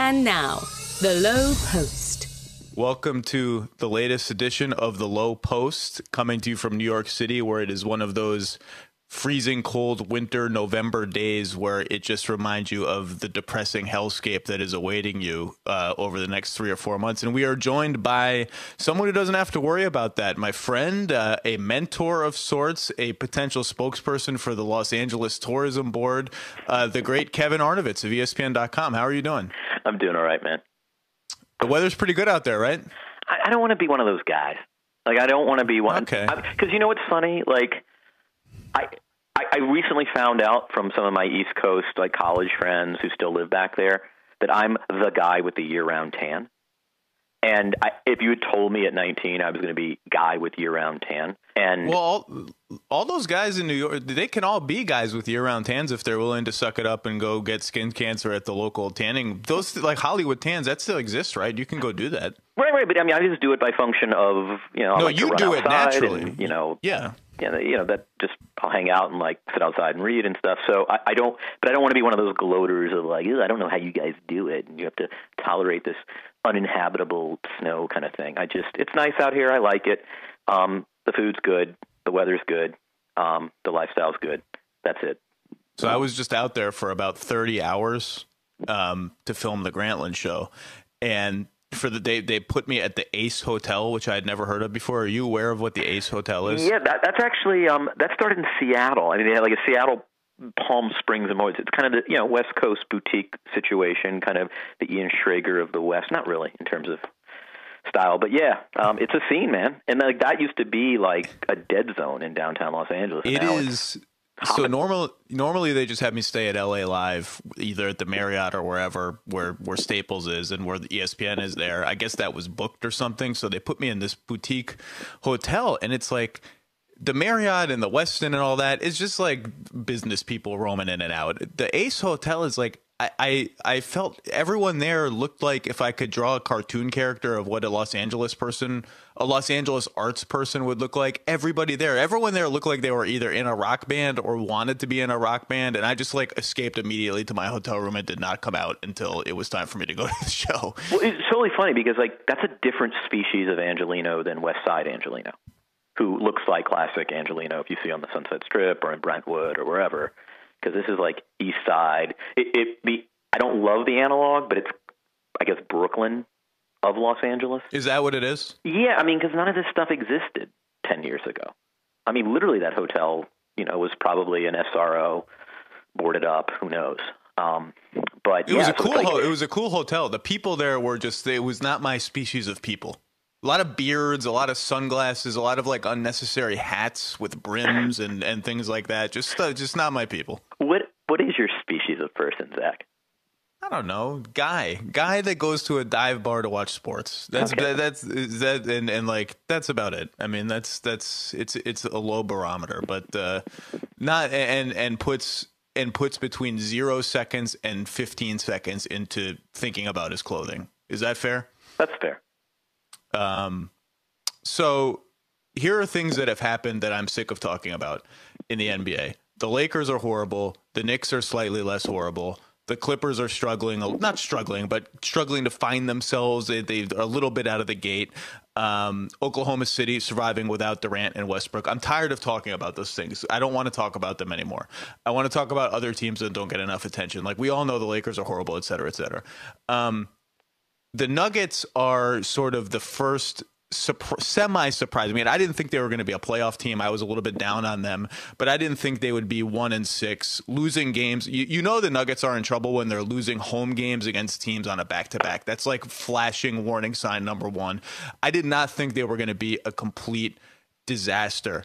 And now, The Low Post. Welcome to the latest edition of The Low Post, coming to you from New York City, where it is one of those freezing cold winter November days where it just reminds you of the depressing hellscape that is awaiting you over the next 3 or 4 months. And we are joined by someone who doesn't have to worry about that. My friend, a mentor of sorts, a potential spokesperson for the Los Angeles Tourism Board, the great Kevin Arnovitz of ESPN.com. How are you doing? I'm doing all right, man. The weather's pretty good out there, right? I don't want to be one of those guys. Like, I don't want to be one. Okay. Because you know what's funny? Like, I recently found out from some of my East Coast, like, college friends who still live back there that I'm the guy with the year-round tan. And if you had told me at 19 I was going to be guy with year-round tan. And well, all those guys in New York, they can all be guys with year-round tans if they're willing to suck it up and go get skin cancer at the local tanning. Those, like Hollywood tans, that still exists, right? You can go do that. Right. But I mean, I just do it by function of, I no, like you to run do it naturally. And, yeah. That just I'll hang out and like sit outside and read and stuff. So I don't want to be one of those gloaters of like, I don't know how you guys do it, and you have to tolerate this uninhabitable snow kind of thing. It's nice out here. I like it. The food's good. The weather's good. The lifestyle's good. That's it. So I was just out there for about 30 hours to film the Grantland show, and for the day they put me at the Ace Hotel, which I had never heard of before. Are you aware of what the Ace Hotel is? Yeah, that's actually that started in Seattle. I mean, they had like a Seattle, Palm Springs, and it's kind of the West Coast boutique situation, kind of the Ian Schrager of the West. Not really in terms of style, but yeah, it's a scene, man. And like that used to be like a dead zone in downtown Los Angeles. It is. So normally they just have me stay at LA Live, either at the Marriott or wherever where Staples is and where the ESPN is there. I guess that was booked or something. So they put me in this boutique hotel, and it's like the Marriott and the Westin and all that is just like business people roaming in and out. The Ace Hotel is like, I felt everyone there looked like if I could draw a cartoon character of what a Los Angeles arts person would look like. Everyone there looked like they were either in a rock band or wanted to be in a rock band. And I just like escaped immediately to my hotel room and did not come out until it was time for me to go to the show. Well, it's totally funny because like that's a different species of Angelino than West Side Angelino, who looks like classic Angelino if you see on the Sunset Strip or in Brentwood or wherever. Because this is like East Side. I don't love the analog, but it's, I guess, Brooklyn of Los Angeles. Is that what it is? Yeah, I mean, because none of this stuff existed 10 years ago. I mean, literally that hotel, was probably an SRO, boarded up. Who knows? But it was it was a cool hotel. The people there were it was not my species of people. A lot of beards, a lot of sunglasses, a lot of like unnecessary hats with brims and things like that. Just not my people. What is your species of person, Zach? I don't know. Guy that goes to a dive bar to watch sports. That's about it. I mean, it's a low barometer, but not and puts between 0 seconds and 15 seconds into thinking about his clothing. Is that fair? That's fair. So here are things that have happened that I'm sick of talking about in the NBA. The Lakers are horrible. The Knicks are slightly less horrible. The Clippers are struggling to find themselves. They're a little bit out of the gate. Oklahoma City surviving without Durant and Westbrook. I'm tired of talking about those things. I don't want to talk about them anymore. I want to talk about other teams that don't get enough attention. Like we all know the Lakers are horrible, et cetera, et cetera. The Nuggets are sort of the first semi-surprise. I mean, I didn't think they were going to be a playoff team. I was a little bit down on them, but I didn't think they would be 1-6, losing games. The Nuggets are in trouble when they're losing home games against teams on a back-to-back. That's like flashing warning sign number one. I did not think they were going to be a complete disaster.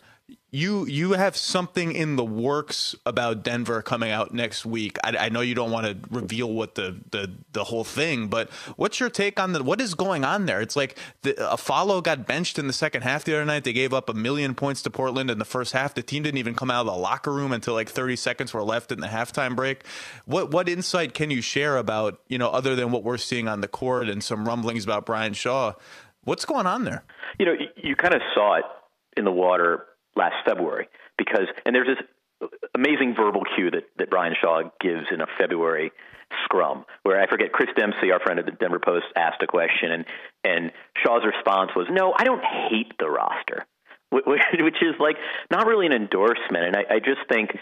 You have something in the works about Denver coming out next week. I know you don't want to reveal what the whole thing, but what's your take on what is going on there? It's like a follow got benched in the second half the other night. They gave up 1 million points to Portland in the first half. The team didn't even come out of the locker room until like 30 seconds were left in the halftime break. What insight can you share about, other than what we're seeing on the court and some rumblings about Brian Shaw? What's going on there? You kind of saw it in the water last February and there's this amazing verbal cue that Brian Shaw gives in a February scrum, where I forget, Chris Dempsey, our friend at the Denver Post, asked a question, and Shaw's response was, "No, I don't hate the roster," which is like not really an endorsement. And I just think,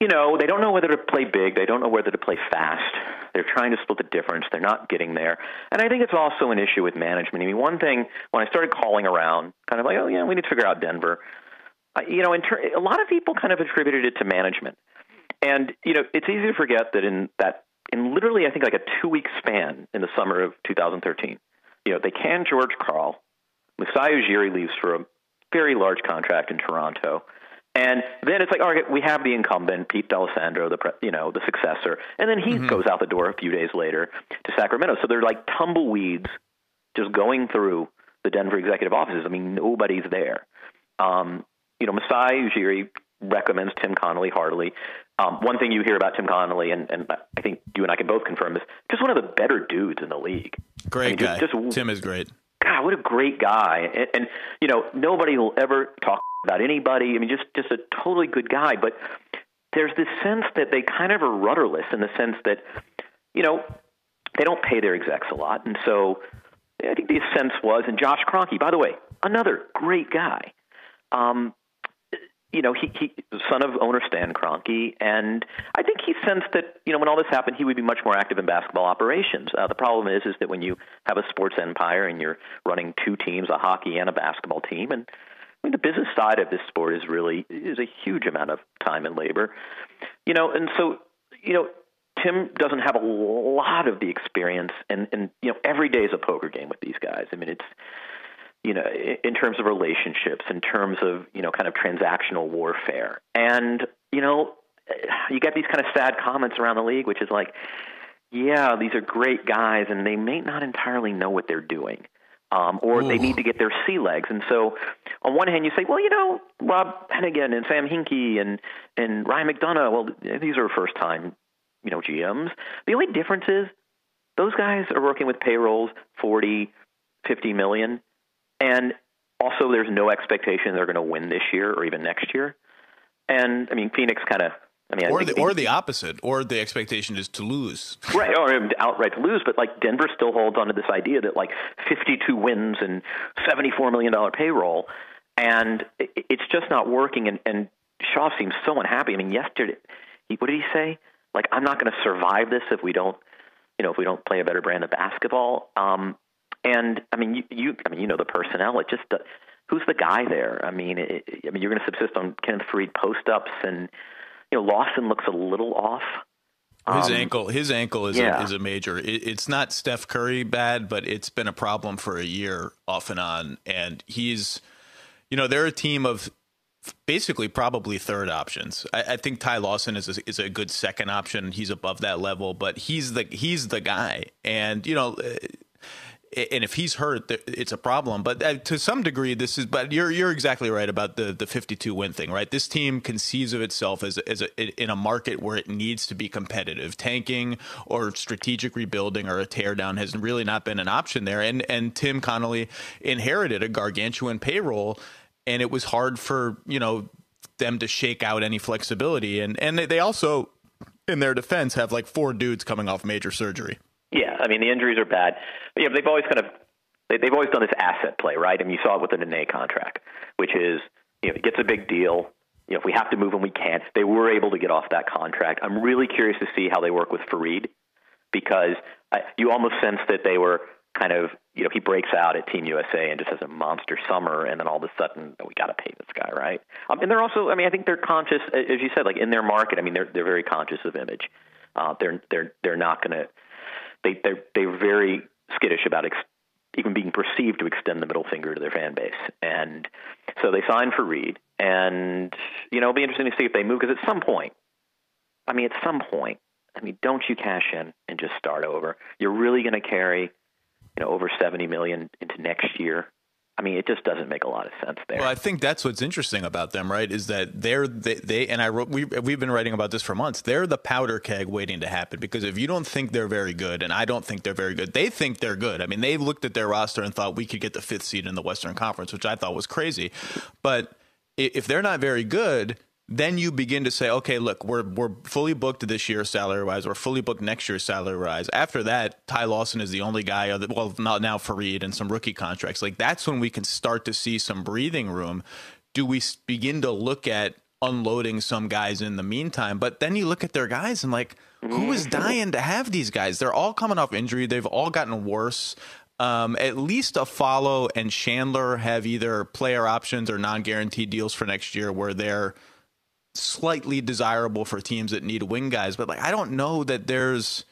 they don't know whether to play big. They don't know whether to play fast. They're trying to split the difference. They're not getting there. And I think it's also an issue with management. I mean, one thing, when I started calling around, kind of like, oh, yeah, we need to figure out Denver, a lot of people kind of attributed it to management. And, it's easy to forget that in literally, I think, like a 2-week span in the summer of 2013, they canned George Karl. Masai Ujiri leaves for a very large contract in Toronto. And then it's like, all right, we have the incumbent, Pete D'Alessandro, the successor. And then he goes out the door a few days later to Sacramento. So they're like tumbleweeds just going through the Denver executive offices. I mean, nobody's there. Masai Ujiri recommends Tim Connolly heartily. One thing you hear about Tim Connolly, and I think you and I can both confirm, is just one of the better dudes in the league. Great guy. Tim is great. God, what a great guy. And nobody will ever talk about anybody. I mean, just a totally good guy. But there's this sense that they kind of are rudderless in the sense that, they don't pay their execs a lot. And so I think the sense was, and Josh Kroenke, by the way, another great guy. He son of owner Stan Kroenke, and I think he sensed that, when all this happened, he would be much more active in basketball operations. The problem is that when you have a sports empire and you're running 2 teams, a hockey and a basketball team, and I mean, the business side of this sport is a huge amount of time and labor, and so, Tim doesn't have a lot of the experience, and every day is a poker game with these guys. I mean, it's, in terms of relationships, in terms of, kind of transactional warfare. And, you get these kind of sad comments around the league, which is like, yeah, these are great guys, and they may not entirely know what they're doing, or they need to get their sea legs. And so on one hand, you say, well, Rob Hennigan and Sam Hinkie and Ryan McDonough, well, these are first-time, GMs. The only difference is those guys are working with payrolls 40, 50 million. And also, there's no expectation they're going to win this year or even next year. And I mean, Phoenix kind of, or the opposite, or the expectation is to lose, right? Or outright to lose. But like Denver still holds on to this idea that like 52 wins and $74 million payroll, and it's just not working. And Shaw seems so unhappy. I mean, yesterday, what did he say? Like, I'm not going to survive this if we don't play a better brand of basketball. And I mean, you the personnel. It just who's the guy there? I mean, you're going to subsist on Kenneth Faried post ups, and Lawson looks a little off. His ankle is a major. It's not Steph Curry bad, but it's been a problem for a year off and on. And he's, they're a team of basically probably third options. I think Ty Lawson is a good second option. He's above that level, but he's the guy. And and if he's hurt, it's a problem. But to some degree, but you're exactly right about the 52 win thing, right? This team conceives of itself as in a market where it needs to be competitive. Tanking or strategic rebuilding or a teardown has really not been an option there. And Tim Connolly inherited a gargantuan payroll, and it was hard for them to shake out any flexibility. And they also, in their defense, have like 4 dudes coming off major surgery. Yeah, I mean, the injuries are bad. But, they've always they've always done this asset play, right? I mean, you saw it with the Nene contract, which is, it gets a big deal. If we have to move him, we can't. They were able to get off that contract. I'm really curious to see how they work with Faried, because you almost sense that they were kind of, he breaks out at Team USA and just has a monster summer, and then all of a sudden, we got to pay this guy, right? And they're also, I think they're conscious, as you said, like in their market. I mean, they're very conscious of image. They're not going to. They're very skittish about even being perceived to extend the middle finger to their fan base. And so they signed for Reed. And, it'll be interesting to see if they move, because at some point, don't you cash in and just start over? You're really going to carry, over $70 million into next year. I mean, it just doesn't make a lot of sense there. Well, I think that's what's interesting about them, right? Is that we've been writing about this for months. They're the powder keg waiting to happen, because if you don't think they're very good, and I don't think they're very good, they think they're good. I mean, they looked at their roster and thought we could get the 5th seed in the Western Conference, which I thought was crazy. But if they're not very good, then you begin to say, okay, look, we're fully booked this year salary-wise. We're fully booked next year salary-wise. After that, Ty Lawson is the only guy, not now Fareed and some rookie contracts. Like, that's when we can start to see some breathing room. Do we begin to look at unloading some guys in the meantime? But then you look at their guys and, like, who is dying to have these guys? They're all coming off injury. They've all gotten worse. At least Afalo and Chandler have either player options or non-guaranteed deals for next year where they're slightly desirable for teams that need wing guys. But, like, I don't know that there's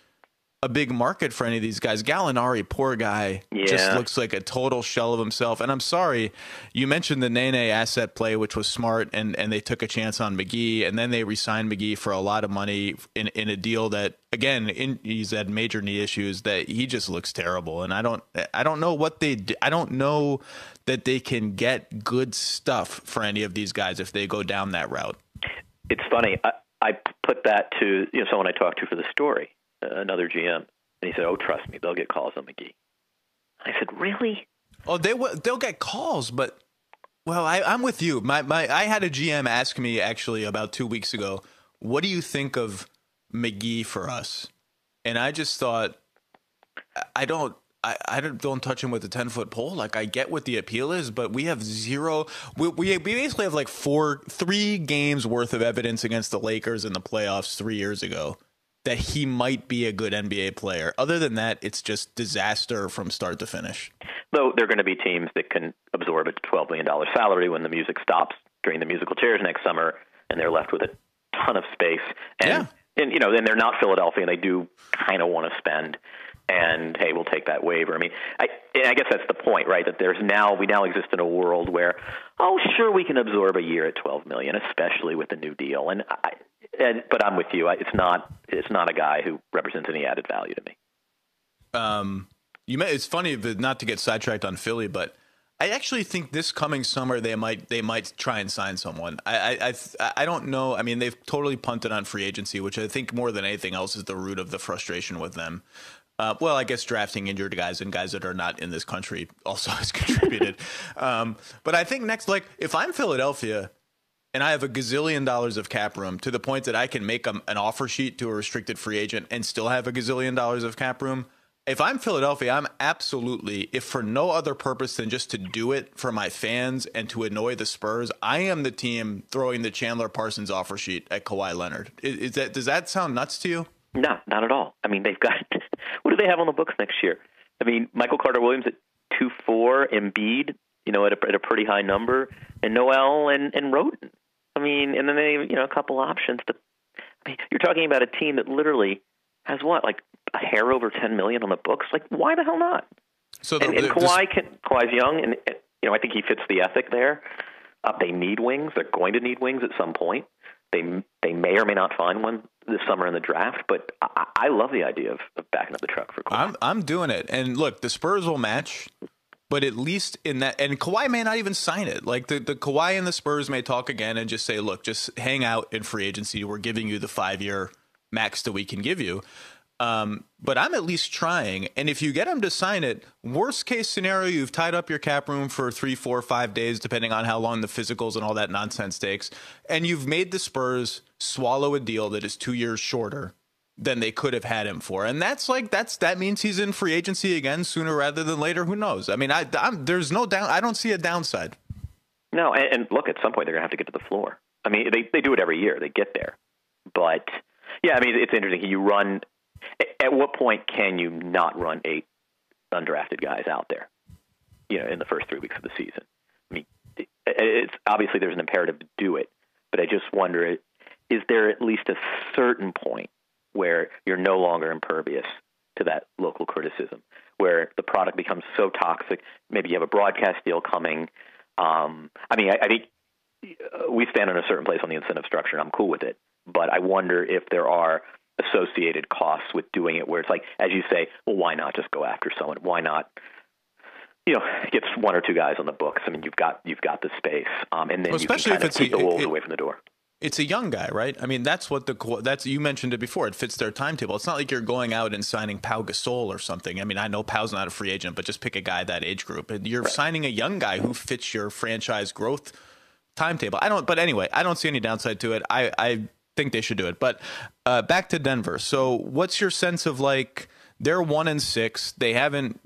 a big market for any of these guys. Gallinari, poor guy, just looks like a total shell of himself. And I'm sorry, you mentioned the Nene asset play, which was smart, and they took a chance on McGee, and then they re-signed McGee for a lot of money in a deal that, again, he's had major knee issues, that he just looks terrible. And I don't know what they do. I don't know that they can get good stuff for any of these guys if they go down that route. It's funny. I put that to someone I talked to for the story, another GM, and he said, "Oh, trust me, they'll get calls on McGee." I said, "Really?" Oh, they'll get calls, but I'm with you. I had a GM ask me actually about 2 weeks ago, "What do you think of McGee for us?" And I just thought, I don't touch him with a 10-foot pole. Like, I get what the appeal is, but we have zero. We basically have like 3 games worth of evidence against the Lakers in the playoffs 3 years ago that he might be a good NBA player. Other than that, it's just disaster from start to finish. Though there are going to be teams that can absorb a $12 million salary when the music stops during the musical chairs next summer, and they're left with a ton of space. And they're not Philadelphia, and they do kind of want to spend. And hey, we'll take that waiver. I mean, I guess that's the point, right? That we now exist in a world where, oh, sure, we can absorb a year at $12 million, especially with the new deal. But I'm with you. It's not a guy who represents any added value to me. It's funny not to get sidetracked on Philly, but I actually think this coming summer they might try and sign someone. I don't know. I mean, they've totally punted on free agency, which I think more than anything else is the root of the frustration with them. I guess drafting injured guys and guys that are not in this country also has contributed. But I think next, like, if I'm Philadelphia and I have a gazillion dollars of cap room to the point that I can make an offer sheet to a restricted free agent and still have a gazillion dollars of cap room, if I'm Philadelphia, I'm absolutely, if for no other purpose than just to do it for my fans and to annoy the Spurs, I am the team throwing the Chandler Parsons offer sheet at Kawhi Leonard. Does that sound nuts to you? No, not at all. I mean, they've got – what do they have on the books next year? I mean, Michael Carter-Williams at 2.4, Embiid, at a pretty high number, and Noel and Roden. I mean, and then they have, a couple options. But I mean, you're talking about a team that literally has like a hair over $10 million on the books. Like, why the hell not? So Kawhi's young, and I think he fits the ethic there. They need wings. They're going to need wings at some point. They may or may not find one this summer in the draft, but I love the idea of backing up the truck for Kawhi. I'm doing it. And look, the Spurs will match, but at least in that, and Kawhi may not even sign it. Like the Kawhi and the Spurs may talk again and just say, look, just hang out in free agency. We're giving you the 5-year max that we can give you. But I'm at least trying. And if you get him to sign it, worst case scenario, you've tied up your cap room for 3, 4, 5 days, depending on how long the physicals and all that nonsense takes. And you've made the Spurs swallow a deal that is 2 years shorter than they could have had him for. And that means he's in free agency again sooner rather than later. Who knows? I mean, there's no down. I don't see a downside. No. And look, at some point they're going to have to get to the floor. I mean, they do it every year. They get there. But yeah, I mean, it's interesting. You run. At what point can you not run 8 undrafted guys out there, in the first 3 weeks of the season? I mean, it's obviously there's an imperative to do it, but I just wonder, is there at least a certain point where you're no longer impervious to that local criticism, where the product becomes so toxic? Maybe you have a broadcast deal coming. I think we stand in a certain place on the incentive structure, and I'm cool with it, but I wonder if there are associated costs with doing it, where it's like, as you say, well, why not just go after someone? Why not, get 1 or 2 guys on the books? I mean, you've got the space, and then you can kind of keep the wolves away from the door. It's a young guy, right? I mean, that's you mentioned it before. It fits their timetable. It's not like you're going out and signing Pau Gasol or something. I mean, I know Pau's not a free agent, but just pick a guy that age group. And you're signing a young guy who fits your franchise growth timetable. But anyway, I don't see any downside to it. I think they should do it. But back to Denver. So what's your sense of, like, they're 1-6. They haven't,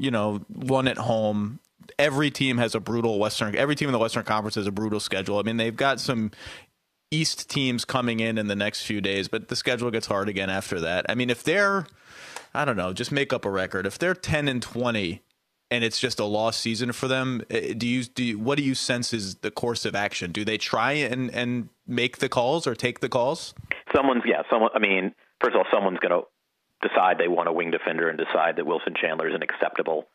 won at home. Every team has every team in the Western Conference has a brutal schedule. I mean, they've got some East teams coming in the next few days, but the schedule gets hard again after that. I mean, if they're, I don't know, just make up a record. If they're 10-20 and it's just a lost season for them, what do you sense is the course of action? Do they try and make the calls or take the calls? I mean, first of all, someone's going to decide they want a wing defender and decide that Wilson Chandler is an acceptable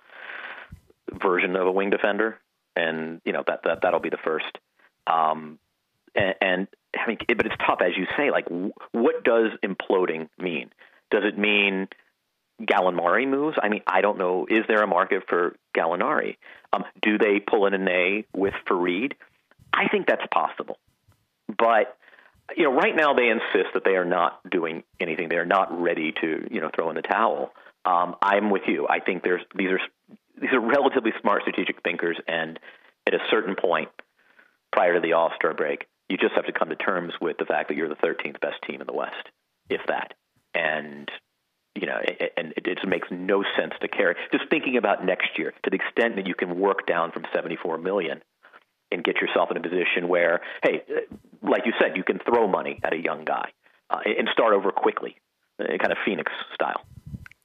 version of a wing defender, and that'll be the first. And I mean, but it's tough, as you say. Like, what does imploding mean? Does it mean Gallinari moves? I mean, I don't know. Is there a market for Gallinari? Do they pull in an A with Fareed? I think that's possible, but right now they insist that they are not doing anything. They are not ready to, throw in the towel. I'm with you. I think these are relatively smart strategic thinkers, and at a certain point prior to the All-Star break, you just have to come to terms with the fact that you're the 13th best team in the West, if that. And it makes no sense to carry. Just thinking about next year, to the extent that you can work down from $74 million and get yourself in a position where, hey, like you said, you can throw money at a young guy and start over quickly, kind of Phoenix style.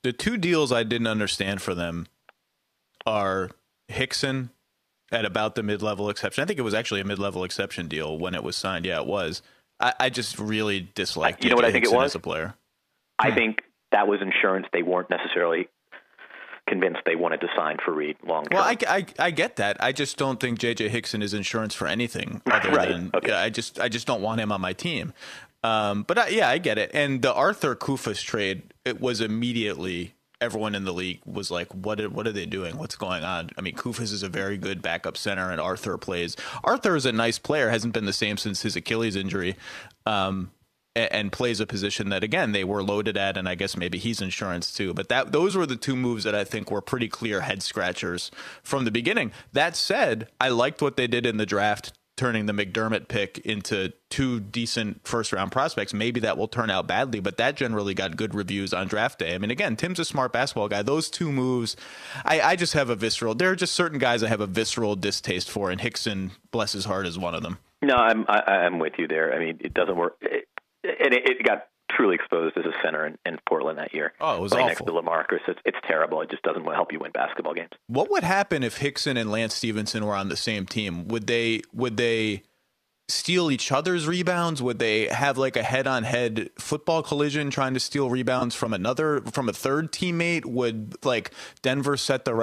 The two deals I didn't understand for them are Hickson at about the mid-level exception. I think it was actually a mid-level exception deal when it was signed. Yeah, it was. I just really disliked what I think Hickson it was? As a player. I think that was insurance. They weren't necessarily convinced they wanted to sign Fareed long term. Well, I get that. I just don't think J.J. Hickson is insurance for anything other than okay. I just don't want him on my team. But I get it. And the Arthur Kufas trade, it was immediately everyone in the league was like, what are they doing? What's going on? I mean, Kufas is a very good backup center, and Arthur is a nice player, hasn't been the same since his Achilles injury, and plays a position that, again, they were loaded at, and I guess maybe he's insurance too. But those were the two moves that I think were pretty clear head scratchers from the beginning. That said, I liked what they did in the draft, turning the McDermott pick into two decent first-round prospects. Maybe that will turn out badly, but that generally got good reviews on draft day. I mean, again, Tim's a smart basketball guy. Those two moves, I just have there are just certain guys I have a visceral distaste for, and Hickson, bless his heart, is one of them. No, I'm with you there. I mean, it doesn't work. It got truly exposed as a center in Portland that year. Oh, it was right awful. Next to LaMarcus. It's terrible. It just doesn't help you win basketball games. What would happen if Hickson and Lance Stevenson were on the same team? Would they steal each other's rebounds? Would they have like a head-on-head football collision trying to steal rebounds from a third teammate? Would like Denver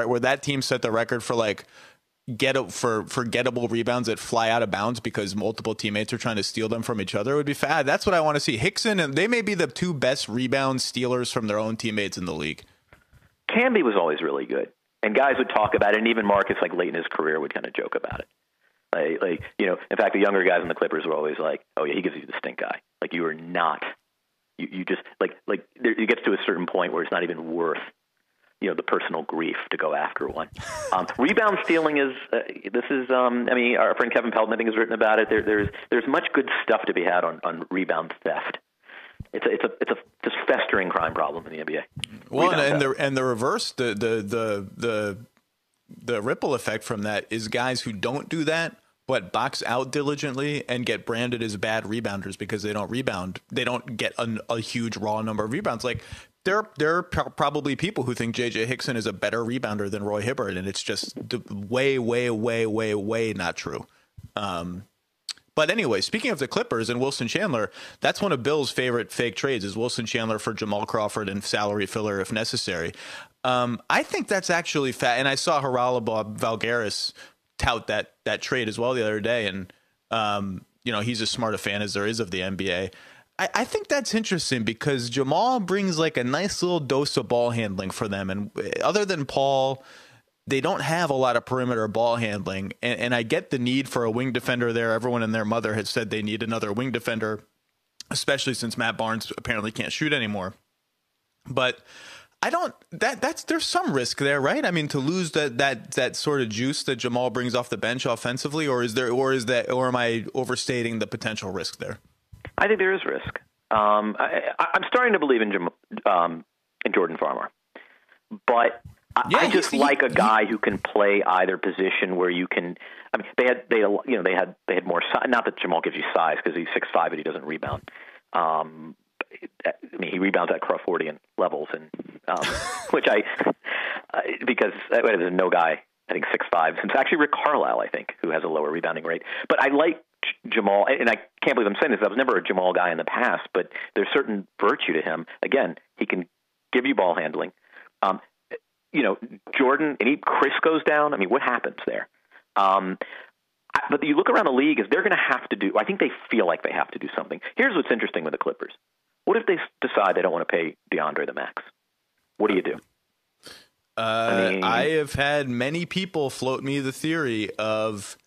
would that team set the record for like forgettable rebounds that fly out of bounds because multiple teammates are trying to steal them from each other? It would be fad. That's what I want to see. Hickson, and they may be the two best rebound stealers from their own teammates in the league. Camby was always really good, and guys would talk about it, and even Marcus, like late in his career, would kind of joke about it. In fact, the younger guys in the Clippers were always like, "Oh yeah, he gives you the stink eye." Like you are not, you just it gets to a certain point where it's not even worth the personal grief to go after one. Rebound stealing is I mean, our friend Kevin Pelton, I think, has written about it. There's much good stuff to be had on rebound theft. It's a just festering crime problem in the NBA. Well, and the reverse, the ripple effect from that is guys who don't do that but box out diligently and get branded as bad rebounders because they don't rebound. They don't get a huge raw number of rebounds. Like there are probably people who think J.J. Hickson is a better rebounder than Roy Hibbert, and it's just way, way, way, way, way not true. But anyway, speaking of the Clippers and Wilson Chandler, that's one of Bill's favorite fake trades is Wilson Chandler for Jamal Crawford and salary filler if necessary. I think that's actually fat. And I saw Harala Valgaris tout that trade as well the other day. And, he's as smart a fan as there is of the NBA. I think that's interesting because Jamal brings like a nice little dose of ball handling for them. And other than Paul, they don't have a lot of perimeter ball handling. And I get the need for a wing defender there. Everyone and their mother has said they need another wing defender, especially since Matt Barnes apparently can't shoot anymore. But I don't that's there's some risk there, right? I mean, to lose that sort of juice that Jamal brings off the bench offensively, or am I overstating the potential risk there? I think there is risk. I'm starting to believe in Jordan Farmar, but I just like a guy who can play either position where you can. I mean, they had more size. Not that Jamal gives you size because he's 6'5" and he doesn't rebound. I mean, he rebounds at Crawfordian levels, and which because there's no guy I think 6'5". It's actually Rick Carlisle, I think, who has a lower rebounding rate. But I like Jamal, and I can't believe I'm saying this. I was never a Jamal guy in the past, but there's certain virtue to him. Again, he can give you ball handling. Jordan, Chris goes down. I mean, what happens there? But you look around the league, is they're going to have to do. I think they feel like they have to do something. Here's what's interesting with the Clippers. What if they decide they don't want to pay DeAndre the max? What do you do? I have had many people float me the theory of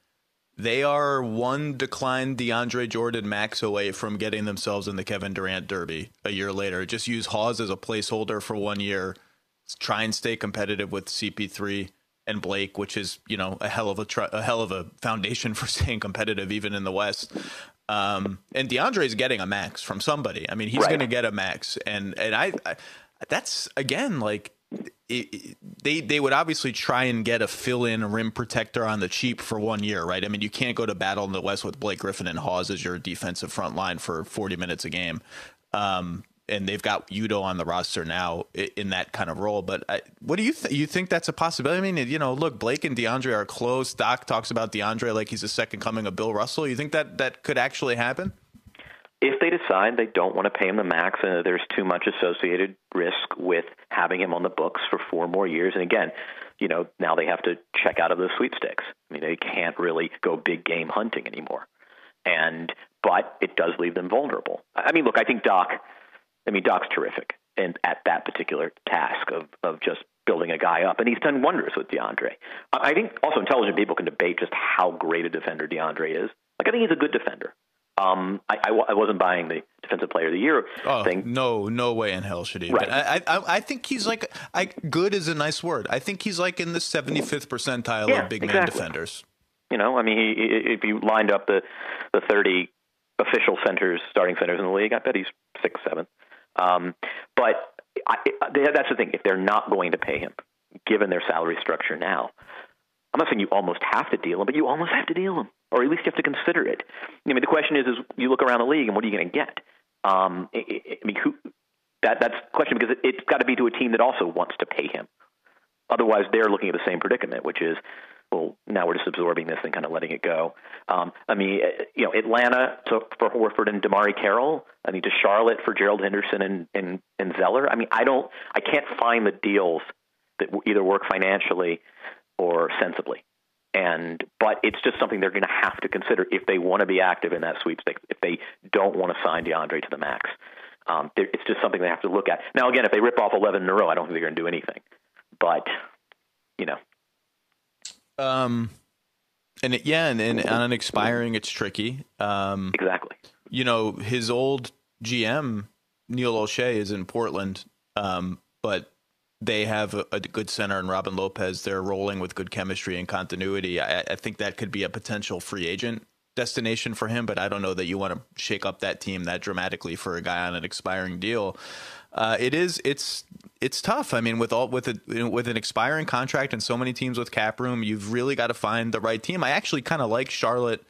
they are one declined DeAndre Jordan max away from getting themselves in the Kevin Durant Derby a year later. Just use Hawes as a placeholder for 1 year. Try and stay competitive with CP3 and Blake, which is, a hell of a foundation for staying competitive even in the West. And DeAndre is getting a max from somebody. I mean, he's going to get a max, and I that's again like. They would obviously try and get a fill-in rim protector on the cheap for 1 year, right? I mean, you can't go to battle in the West with Blake Griffin and Hawes as your defensive front line for 40 minutes a game. And they've got Udo on the roster now in that kind of role. But what do you think? You think that's a possibility? I mean, look, Blake and DeAndre are close. Doc talks about DeAndre like he's the second coming of Bill Russell. You think that could actually happen? If they decide they don't want to pay him the max and there's too much associated risk with having him on the books for 4 more years, and again, now they have to check out of the sweepstakes. I mean, they can't really go big game hunting anymore. But it does leave them vulnerable. I mean, look, I think Doc's terrific and at that particular task of just building a guy up, and he's done wonders with DeAndre. I think also intelligent people can debate just how great a defender DeAndre is. Like, I think he's a good defender. I wasn't buying the Defensive Player of the Year thing. No way in hell should he. Right. I think he's like, good is a nice word. I think he's like in the 75th percentile of big man defenders. I mean, if you lined up the 30 official starting centers in the league, I bet he's 6th, 7th. But that's the thing. If they're not going to pay him, given their salary structure now, I'm not saying you almost have to deal him, but you almost have to deal him, or at least you have to consider it. I mean, the question is you look around the league and what are you going to get? That's the question, because it's got to be to a team that also wants to pay him. Otherwise, they're looking at the same predicament, which is, well, now we're just absorbing this and kind of letting it go. Atlanta took for Horford and DeMarre Carroll. I mean, to Charlotte for Gerald Henderson and Zeller. I mean, I can't find the deals that will either work financially or sensibly. But it's just something they're going to have to consider if they want to be active in that sweepstakes, if they don't want to sign DeAndre to the max. It's just something they have to look at. Now, again, if they rip off 11 in a row, I don't think they're going to do anything. But, and on an expiring, it's tricky. Exactly. His old GM, Neil O'Shea, is in Portland, but they have a good center in Robin Lopez. They're rolling with good chemistry and continuity. I think that could be a potential free agent destination for him, but I don't know that you want to shake up that team that dramatically for a guy on an expiring deal. It's tough. I mean, with an expiring contract and so many teams with cap room, you've really got to find the right team. I actually kind of like Charlotte.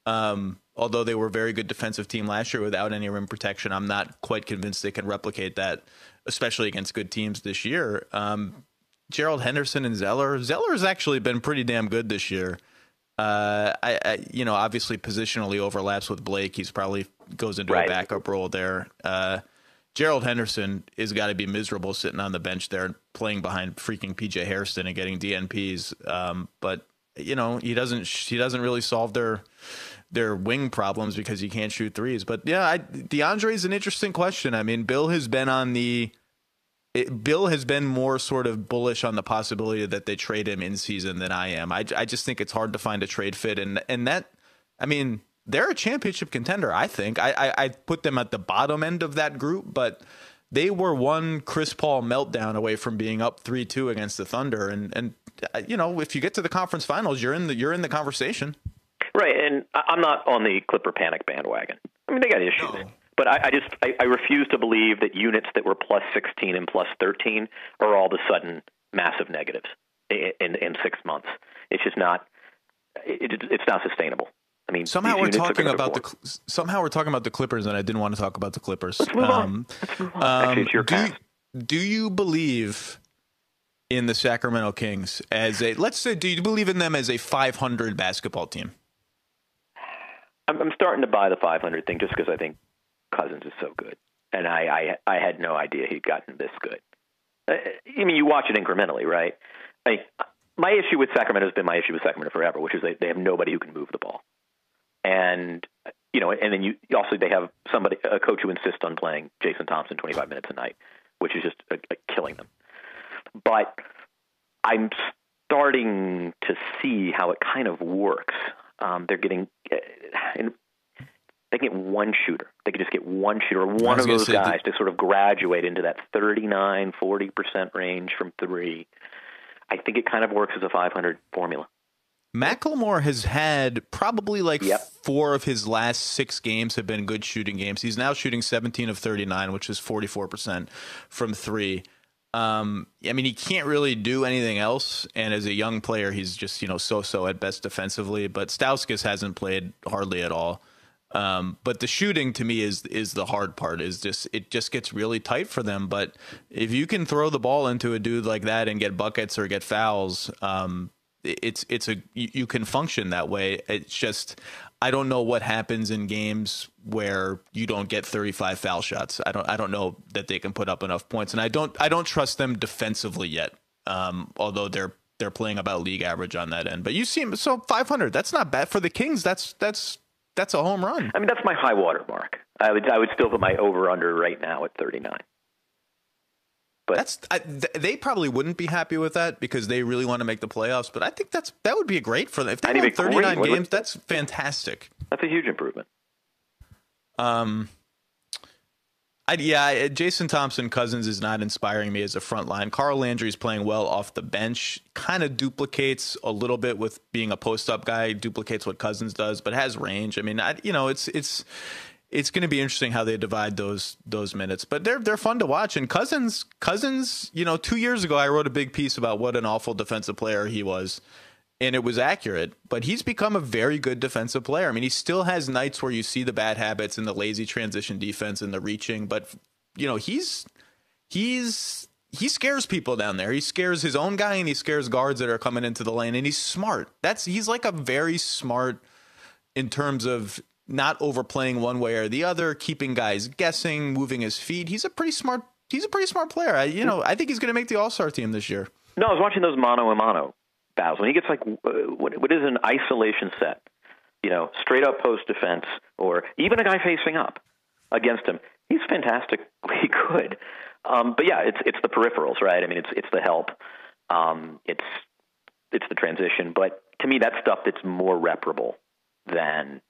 Although they were a very good defensive team last year without any rim protection, I'm not quite convinced they can replicate that, especially against good teams this year. Gerald Henderson and Zeller's actually been pretty damn good this year. Obviously positionally overlaps with Blake. He's probably goes into a backup role there. Gerald Henderson has got to be miserable sitting on the bench there playing behind freaking PJ Hairston and getting DNPs. But he doesn't really solve their wing problems because he can't shoot threes. But yeah, DeAndre is an interesting question. I mean, Bill has been more sort of bullish on the possibility that they trade him in season than I am. I just think it's hard to find a trade fit, and that, I mean, they're a championship contender. I think I put them at the bottom end of that group, but they were one Chris Paul meltdown away from being up 3-2 against the Thunder. And if you get to the conference finals, you're in the conversation. Right, and I'm not on the Clipper panic bandwagon. I mean, they got issues. No. But I refuse to believe that units that were plus 16 and plus 13 are all of a sudden massive negatives in 6 months. It's just not. It's not sustainable. I mean, somehow we're talking about the Clippers, and I didn't want to talk about the Clippers. Let's move on. Actually, it's your cast. Do you believe in the Sacramento Kings as do you believe in them as a 500 basketball team? I'm starting to buy the 500 thing just because I think Cousins is so good, and I had no idea he'd gotten this good. I mean, you watch it incrementally, right? My issue with Sacramento has been my issue with Sacramento forever, which is they have nobody who can move the ball, and and then they have a coach who insists on playing Jason Thompson 25 minutes a night, which is just killing them. But I'm starting to see how it kind of works. They're getting. They can get one shooter. They can just get one shooter, one of those guys to sort of graduate into that 39, 40% range from three. I think it kind of works as a 500 formula. McLemore has had probably 4 of his last 6 games have been good shooting games. He's now shooting 17 of 39, which is 44% from 3. I mean, he can't really do anything else. And as a young player, he's just, so-so at best defensively. But Stauskas hasn't played hardly at all. But the shooting to me is the hard part. It just gets really tight for them. But if you can throw the ball into a dude like that and get buckets or get fouls, you can function that way. It's just, I don't know what happens in games where you don't get 35 foul shots. I don't know that they can put up enough points, and I don't trust them defensively yet. Although they're playing about league average on that end. But you see, so 500, that's not bad for the Kings. That's a home run. I mean, that's my high water mark. I would still put my over under right now at 39. But they probably wouldn't be happy with that because they really want to make the playoffs. But I think that would be great for them if they win 39 games. That's fantastic. That's a huge improvement. Jason Thompson Cousins is not inspiring me as a front line. Carl Landry's playing well off the bench. Kind of duplicates a little bit with being a post up guy. Duplicates what Cousins does, but has range. I mean, it's going to be interesting how they divide those minutes, but they're fun to watch. And Cousins, 2 years ago, I wrote a big piece about what an awful defensive player he was, and it was accurate, but he's become a very good defensive player. I mean, he still has nights where you see the bad habits and the lazy transition defense and the reaching, but he scares people down there. He scares his own guy and he scares guards that are coming into the lane, and he's smart. He's like a very smart in terms of not overplaying one way or the other, keeping guys guessing, moving his feet. He's a pretty smart player. I think he's going to make the All-Star team this year. No, I was watching those mano-a-mano battles. When he gets what is an isolation set, straight up post defense, or even a guy facing up against him, he's fantastically good. But yeah, it's the peripherals, right? I mean, it's the help. It's the transition. But to me, that's stuff that's more reparable than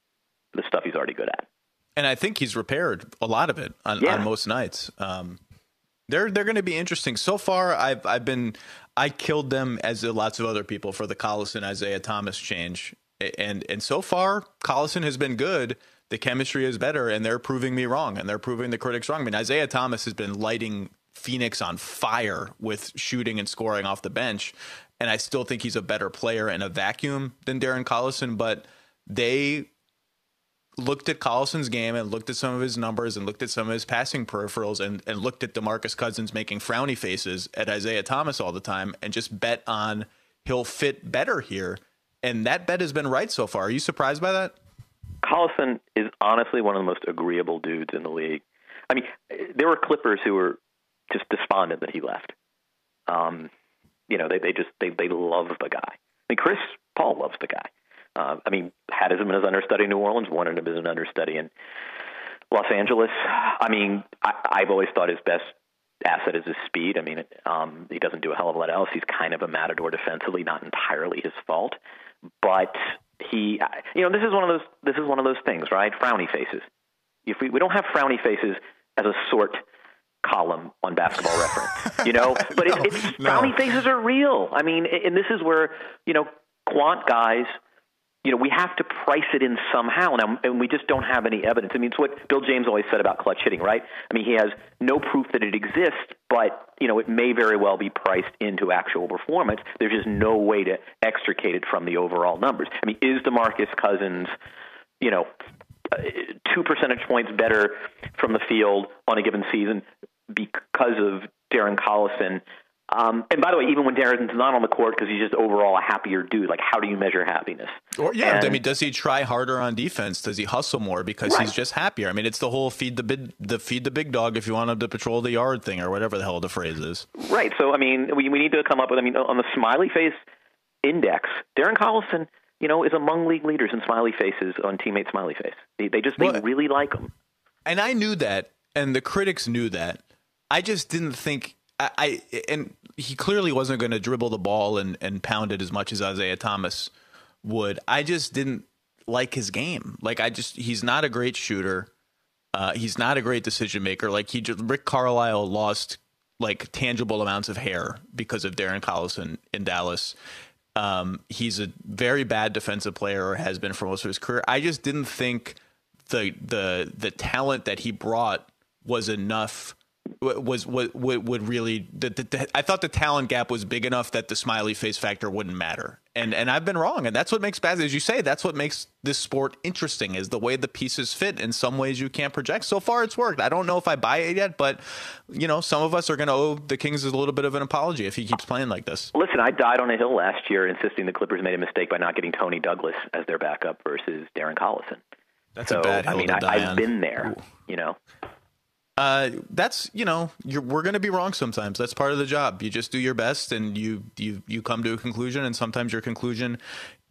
the stuff he's already good at. And I think he's repaired a lot of it on most nights. They're going to be interesting. So far, I killed them, as lots of other people, for the Collison Isaiah Thomas change. And so far, Collison has been good. The chemistry is better, and they're proving me wrong, and they're proving the critics wrong. I mean, Isaiah Thomas has been lighting Phoenix on fire with shooting and scoring off the bench, and I still think he's a better player in a vacuum than Darren Collison, but they looked at Collison's game and looked at some of his numbers and looked at some of his passing peripherals and looked at DeMarcus Cousins making frowny faces at Isaiah Thomas all the time and just bet on he'll fit better here. And that bet has been right so far. Are you surprised by that? Collison is honestly one of the most agreeable dudes in the league. I mean, there were Clippers who were just despondent that he left. They love the guy. I mean, Chris Paul loves the guy. Had him as understudy in New Orleans, wanted him as an understudy in Los Angeles. I mean, I've always thought his best asset is his speed. I mean, he doesn't do a hell of a lot else. He's kind of a matador defensively, not entirely his fault, but he, this is one of those things, right? Frowny faces. If we don't have frowny faces as a sort column on Basketball Reference, you know. But frowny faces are real. I mean, and this is where, you know, quant guys, you know, we have to price it in somehow now, and we just don't have any evidence. I mean, it's what Bill James always said about clutch hitting, right? I mean, he has no proof that it exists, but, you know, it may very well be priced into actual performance. There's just no way to extricate it from the overall numbers. I mean, is DeMarcus Cousins, you know, 2 percentage points better from the field on a given season because of Darren Collison? And by the way, even when Darren's not on the court, because he's just overall a happier dude, like, how do you measure happiness? Or I mean, does he try harder on defense? Does he hustle more because he's just happier? I mean, it's the whole feed the big dog if you want him to patrol the yard thing, or whatever the hell the phrase is. Right. So, I mean, we need to come up with, I mean, on the smiley face index, Darren Collison, you know, is among league leaders in smiley faces on teammate smiley face. They really like him. And I knew that, and the critics knew that. I just didn't think and he clearly wasn't going to dribble the ball and pound it as much as Isaiah Thomas would. I just didn't like his game. Like, he's not a great shooter. He's not a great decision maker. Like, Rick Carlisle lost like tangible amounts of hair because of Darren Collison in Dallas. He's a very bad defensive player, or has been for most of his career. I just didn't think the talent that he brought was enough. Would really I thought the talent gap was big enough that the smiley face factor wouldn't matter, and I've been wrong, and that's what makes as you say, that's what makes this sport interesting, is the way the pieces fit. In some ways you can't project. So far it's worked. I don't know if I buy it yet, but you know, some of us are going to owe the Kings a little bit of an apology if he keeps playing like this. Listen, I died on a hill last year insisting the Clippers made a mistake by not getting Tony Douglas as their backup versus Darren Collison. That's a bad hill to die on. I've been there. Ooh. You know. That's, you know, we're going to be wrong sometimes. That's part of the job. You just do your best, and you come to a conclusion, and sometimes your conclusion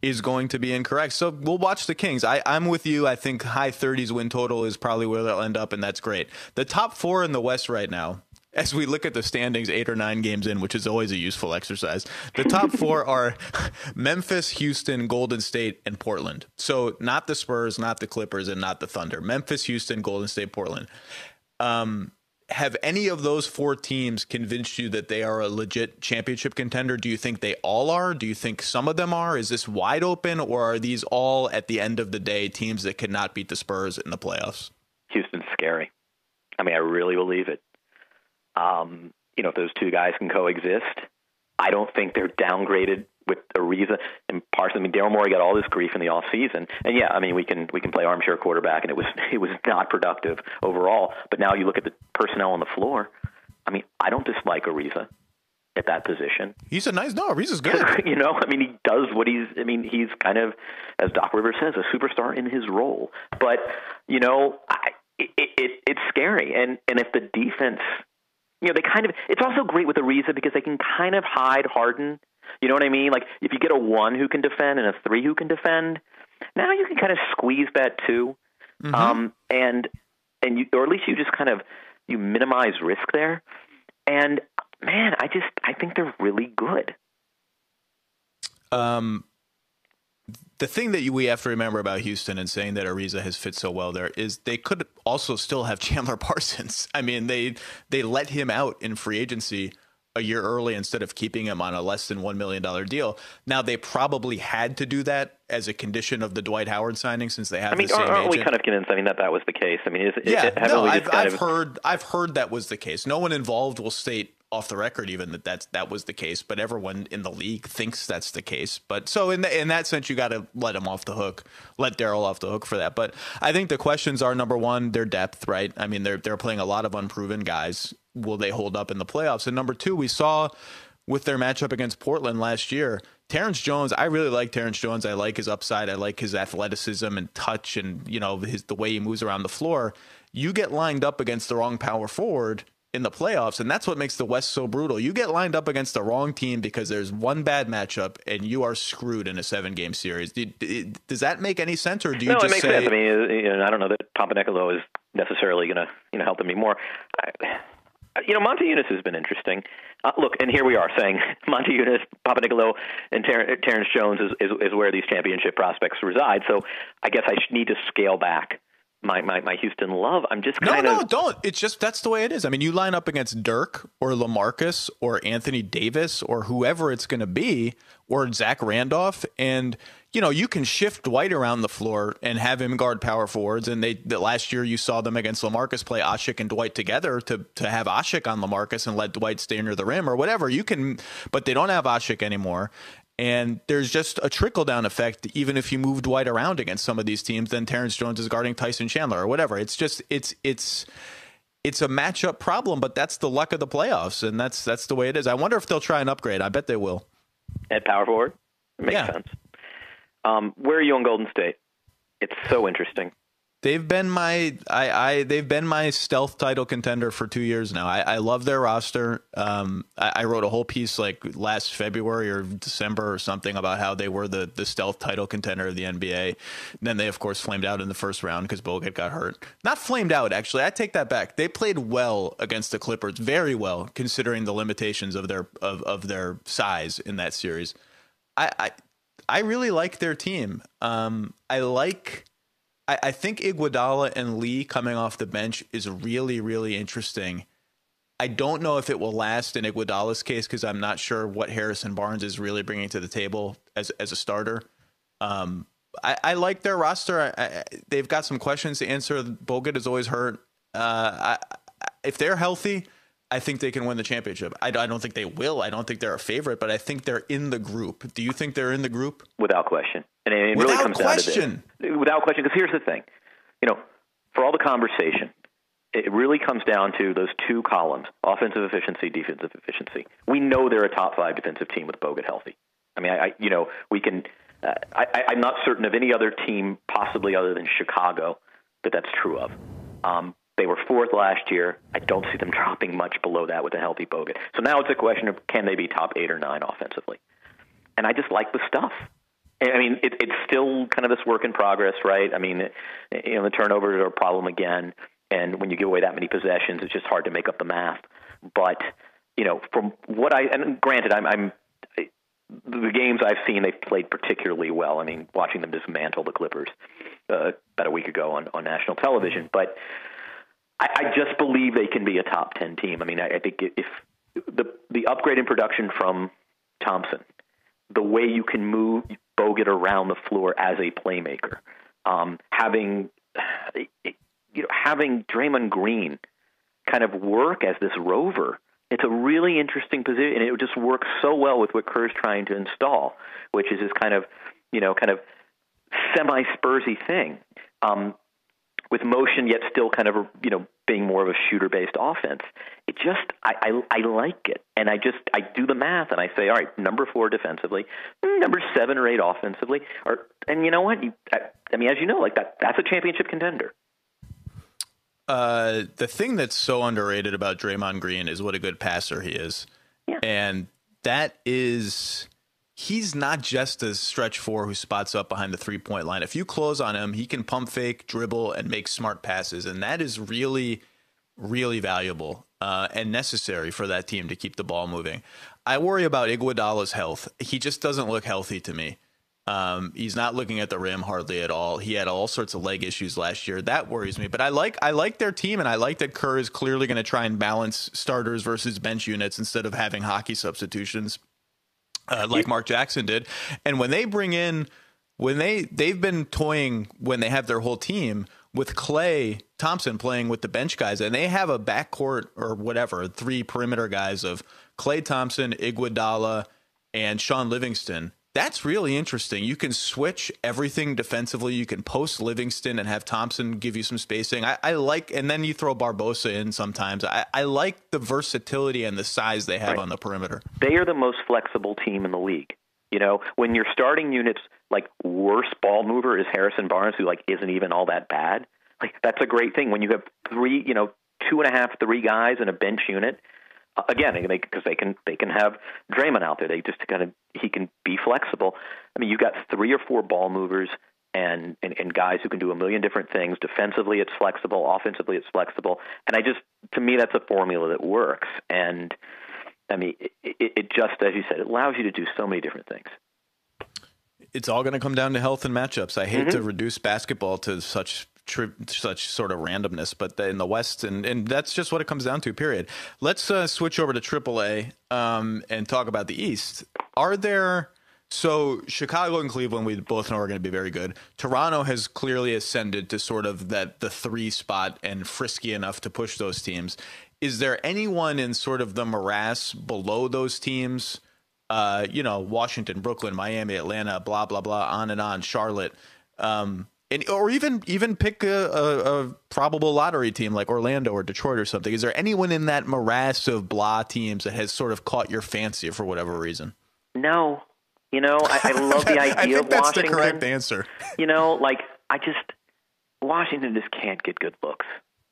is going to be incorrect. So we'll watch the Kings. I'm with you. I think high 30s win total is probably where they'll end up, and that's great. The top 4 in the West right now, as we look at the standings 8 or 9 games in, which is always a useful exercise, the top 4 are Memphis, Houston, Golden State, and Portland. So not the Spurs, not the Clippers, and not the Thunder. Memphis, Houston, Golden State, Portland. Have any of those 4 teams convinced you that they are a legit championship contender? Do you think they all are? Do you think some of them are? Is this wide open, or are these all, at the end of the day, teams that could not beat the Spurs in the playoffs? Houston's scary. I mean, I really believe it. You know, if those two guys can coexist, I don't think they're downgraded with Ariza and Parsons. I mean, Daryl Morey got all this grief in the off season, and yeah, I mean, we can play armchair quarterback, and it was not productive overall. But now you look at the personnel on the floor. I mean, I don't dislike Ariza at that position. Ariza's good. You know, I mean, he does what he's kind of, as Doc Rivers says, a superstar in his role. But you know, it's scary, and if the defense, you know, it's also great with Ariza because they can kind of hide Harden. You know what I mean? Like, if you get a 1 who can defend and a 3 who can defend, now you can kind of squeeze that too. Mm-hmm. And you, or at least you just kind of, you minimize risk there. And man, I think they're really good. The thing that we have to remember about Houston and saying that Ariza has fit so well there is they could also still have Chandler Parsons. I mean, they let him out in free agency a year early instead of keeping him on a less than $1 million deal. Now, they probably had to do that as a condition of the Dwight Howard signing, since they have the same agent. Aren't we kind of convinced? I mean, that was the case. I mean, I've heard that was the case. No one involved will state off the record even that was the case, but everyone in the league thinks that's the case. But so in that sense, you got to let him off the hook, let Daryl off the hook for that. But I think the questions are, number one, their depth, right? I mean, they're playing a lot of unproven guys. Will they hold up in the playoffs? And number two, we saw with their matchup against Portland last year, Terrence Jones, I really like Terrence Jones. I like his upside. I like his athleticism and touch and, you know, the way he moves around the floor. You get lined up against the wrong power forward in the playoffs, and that's what makes the West so brutal. You get lined up against the wrong team because there's one bad matchup, and you are screwed in a 7-game series. Does that make any sense, or do you just say... No, it makes sense. I mean, I don't know that Papanicolaou is necessarily going to help them anymore. Monte Eunice has been interesting. Look, and here we are saying Monte Eunice, Papanicolaou, and Terrence Jones is where these championship prospects reside. So I guess I need to scale back my Houston love. I'm just No, don't. It's just that's the way it is. I mean, you line up against Dirk or LaMarcus or Anthony Davis or whoever it's going to be, or Zach Randolph, and you can shift Dwight around the floor and have him guard power forwards. And last year you saw them against LaMarcus play Ashik and Dwight together to have Ashik on LaMarcus and let Dwight stay near the rim or whatever. You can, but they don't have Ashik anymore. And there's just a trickle-down effect. Even if you move Dwight around against some of these teams, then Terrence Jones is guarding Tyson Chandler or whatever. It's just it's a matchup problem, but that's the luck of the playoffs, and that's the way it is. I wonder if they'll try an upgrade. I bet they will. At power forward, makes sense. Where are you on Golden State? It's so interesting. They've been my they've been my stealth title contender for 2 years now. I love their roster. I wrote a whole piece like last February or December or something about how they were the stealth title contender of the NBA. And then they of course flamed out in the first round because Bogut got hurt. Not flamed out, actually. I take that back. They played well against the Clippers, very well considering the limitations of their size in that series. I really like their team. I think Iguodala and Lee coming off the bench is really, really interesting. I don't know if it will last in Iguodala's case because I'm not sure what Harrison Barnes is really bringing to the table as a starter. I like their roster. They've got some questions to answer. Bogut is always hurt. If they're healthy, I think they can win the championship. I don't think they will. I don't think they're a favorite, but I think they're in the group. Do you think they're in the group? Without question. And it really comes down to this. Without question. Because here's the thing. For all the conversation, it really comes down to those two columns, offensive efficiency, defensive efficiency. We know they're a top 5 defensive team with Bogut healthy. I mean, we can I'm not certain of any other team, possibly other than Chicago, that's true of. They were 4th last year. I don't see them dropping much below that with a healthy Bogut. So now it's a question of can they be top 8 or 9 offensively? And I just like the stuff. I mean, it's still kind of this work in progress, right? I mean, the turnovers are a problem again. And when you give away that many possessions, it's just hard to make up the math. But, from what and granted, the games I've seen, they've played particularly well. I mean, watching them dismantle the Clippers about a week ago on national television. But I just believe they can be a top 10 team. I mean, I think if the upgrade in production from Thompson, the way you can move Bogut around the floor as a playmaker, having Draymond Green kind of work as this rover, it's a really interesting position, and it just works so well with what Kerr's trying to install, which is this kind of semi-Spursy thing. With motion, yet still kind of, being more of a shooter-based offense. It just, I like it. And I do the math, and I say, all right, number 4 defensively, number 7 or 8 offensively. And you know what? As you know, that's a championship contender. The thing that's so underrated about Draymond Green is what a good passer he is. Yeah. And he's not just a stretch 4 who spots up behind the 3-point line. If you close on him, he can pump fake, dribble, and make smart passes. And that is really, really valuable and necessary for that team to keep the ball moving. I worry about Iguodala's health. He just doesn't look healthy to me. He's not looking at the rim hardly at all. He had all sorts of leg issues last year. That worries me. But I like their team, and I like that Kerr is clearly going to try and balance starters versus bench units instead of having hockey substitutions. Like Mark Jackson did. And when they bring in, they've been toying when they have their whole team with Klay Thompson playing with the bench guys, and they have a backcourt or whatever, 3 perimeter guys of Klay Thompson, Iguodala, and Sean Livingston. That's really interesting. You can switch everything defensively. You can post Livingston and have Thompson give you some spacing. I like, and then you throw Barbosa in sometimes. I like the versatility and the size they have on the perimeter. They are the most flexible team in the league. When your starting unit's worst ball mover is Harrison Barnes, who isn't even all that bad. That's a great thing. When you have 3, 2.5, 3 guys in a bench unit. Again, because they can have Draymond out there. He can be flexible. I mean, you've got 3 or 4 ball movers and guys who can do a million different things. Defensively, it's flexible. Offensively, it's flexible. And to me, that's a formula that works. And I mean, it just, as you said, it allows you to do so many different things. It's all going to come down to health and matchups. I hate to reduce basketball to such such sort of randomness, but in the West, and that's just what it comes down to. Period. Let's switch over to AAA and talk about the East. So Chicago and Cleveland, we both know are going to be very good. Toronto has clearly ascended to sort of the 3 spot and frisky enough to push those teams. Is there anyone in sort of the morass below those teams? Washington, Brooklyn, Miami, Atlanta, blah, blah, blah, on and on, Charlotte. Or even pick a probable lottery team like Orlando or Detroit or something. Is there anyone in that morass of blah teams that has sort of caught your fancy for whatever reason? No. I love the idea I think of that's Washington. the correct answer. Washington just can't get good looks.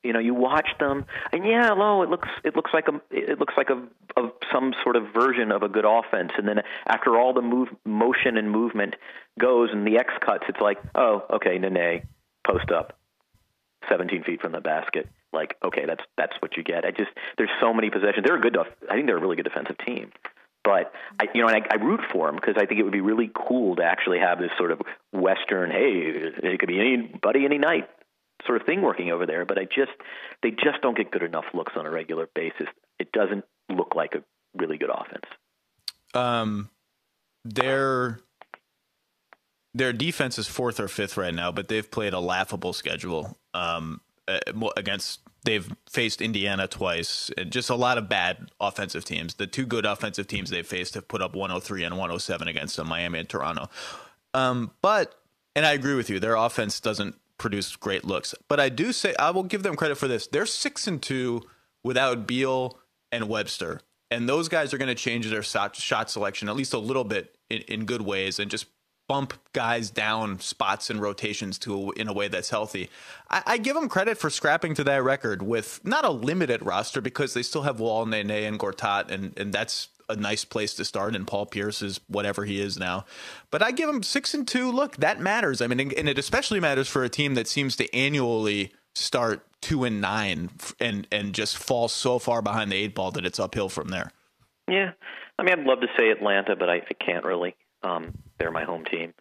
You watch them, and it looks like some sort of version of a good offense. And then after all the motion and movement goes, and the X cuts, it's like, oh, okay, Nene, post up, 17 feet from the basket. Like, okay, that's what you get. There's so many possessions. I think they're a really good defensive team. But I root for them because I think it would be really cool to actually have this sort of Western, hey, it could be anybody, any night sort of thing working over there. But they just don't get good enough looks on a regular basis. It doesn't look like a really good offense. Their defense is 4th or 5th right now, but they've played a laughable schedule they've faced Indiana twice, and just a lot of bad offensive teams. The 2 good offensive teams they've faced have put up 103 and 107 against them, Miami and Toronto. And I agree with you, their offense doesn't produce great looks. But I do say, I will give them credit for this. They're 6-2 without Beal and Webster. And those guys are going to change their shot selection at least a little bit in good ways, and just bump guys down spots and rotations in a way that's healthy. I give them credit for scrapping to that record with not a limited roster, because they still have Wall, Nene, and Gortat, and that's a nice place to start. And Paul Pierce is whatever he is now. But I give them 6-2. Look, that matters. I mean, and it especially matters for a team that seems to annually start 2-9 and just fall so far behind the 8 ball that it's uphill from there. Yeah. I mean, I'd love to say Atlanta, but I can't really. They're my home team.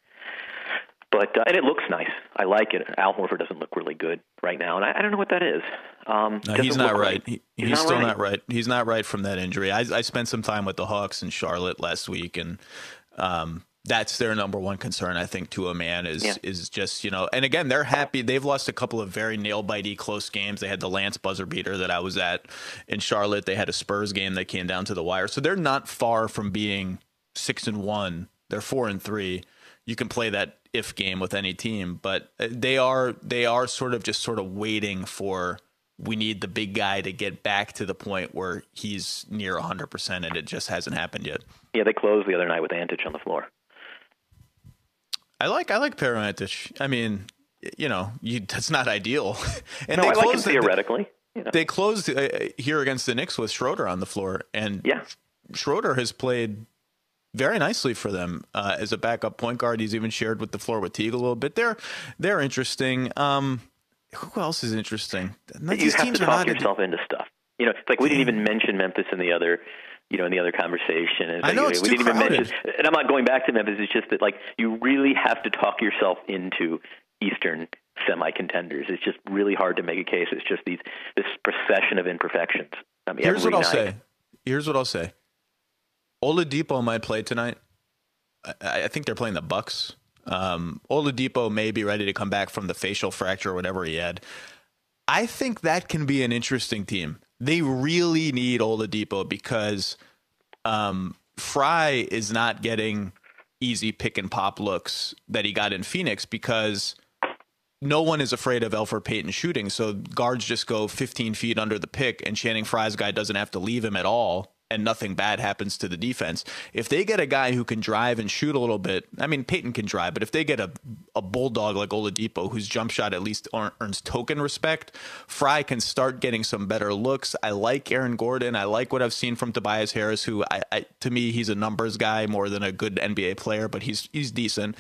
But and it looks nice. I like it. Al Horford doesn't look really good right now, and I don't know what that is. No, he's not right. He's still right. not right. He's not right from that injury. I spent some time with the Hawks in Charlotte last week, and that's their number one concern, I think, to a man is just, and again, they're happy. They've lost a couple of very nail-bitey close games. They had the Lance buzzer beater that I was at in Charlotte. They had a Spurs game that came down to the wire. So they're not far from being 6-1. They're 4-3. You can play that if game with any team, but they are sort of waiting for, we need the big guy to get back to the point where he's near 100%, and it just hasn't happened yet. Yeah, they closed the other night with Antic on the floor. I like Pero Antic. I mean, that's not ideal. And I like him theoretically. They closed here against the Knicks with Schroeder on the floor, and Schroeder has played very nicely for them as a backup point guard. He's even shared with the floor with Teague a little bit. They're interesting. Who else is interesting? You have to talk yourself into stuff. It's like we didn't even mention Memphis in the other conversation. And I know it's we too didn't crowded. even mention, and I'm not going back to Memphis. It's just that you really have to talk yourself into Eastern semi-contenders. It's just really hard to make a case. It's just this procession of imperfections. I mean, Here's what I'll say. Oladipo might play tonight. I think they're playing the Bucks. Oladipo may be ready to come back from the facial fracture or whatever he had. I think that can be an interesting team. They really need Oladipo because Fry is not getting easy pick and pop looks that he got in Phoenix because no one is afraid of Elfrid Payton shooting. So guards just go 15 feet under the pick, and Channing Frye's guy doesn't have to leave him at all, and nothing bad happens to the defense. If they get a guy who can drive and shoot a little bit, I mean, Peyton can drive, but if they get a bulldog like Oladipo, whose jump shot at least earns token respect, Fry can start getting some better looks. I like Aaron Gordon. I like what I've seen from Tobias Harris, who to me, he's a numbers guy more than a good NBA player, but he's decent.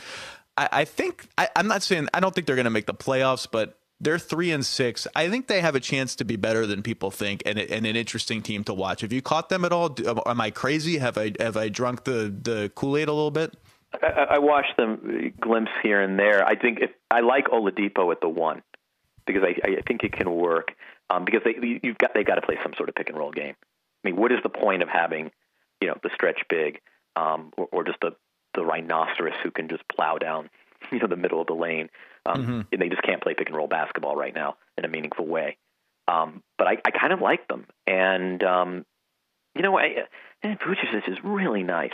I'm not saying, I don't think they're going to make the playoffs, but they're 3-6. I think they have a chance to be better than people think, and an interesting team to watch. Have you caught them at all? Am I crazy? Have I drunk the Kool-Aid a little bit? I watched them glimpse here and there. I think I like Oladipo at the 1. because I think it can work because they got to play some sort of pick and roll game. I mean, what is the point of having the stretch big or just the rhinoceros who can just plow down the middle of the lane? And they just can't play pick and roll basketball right now in a meaningful way. But I kind of like them, and Vucevic is really nice.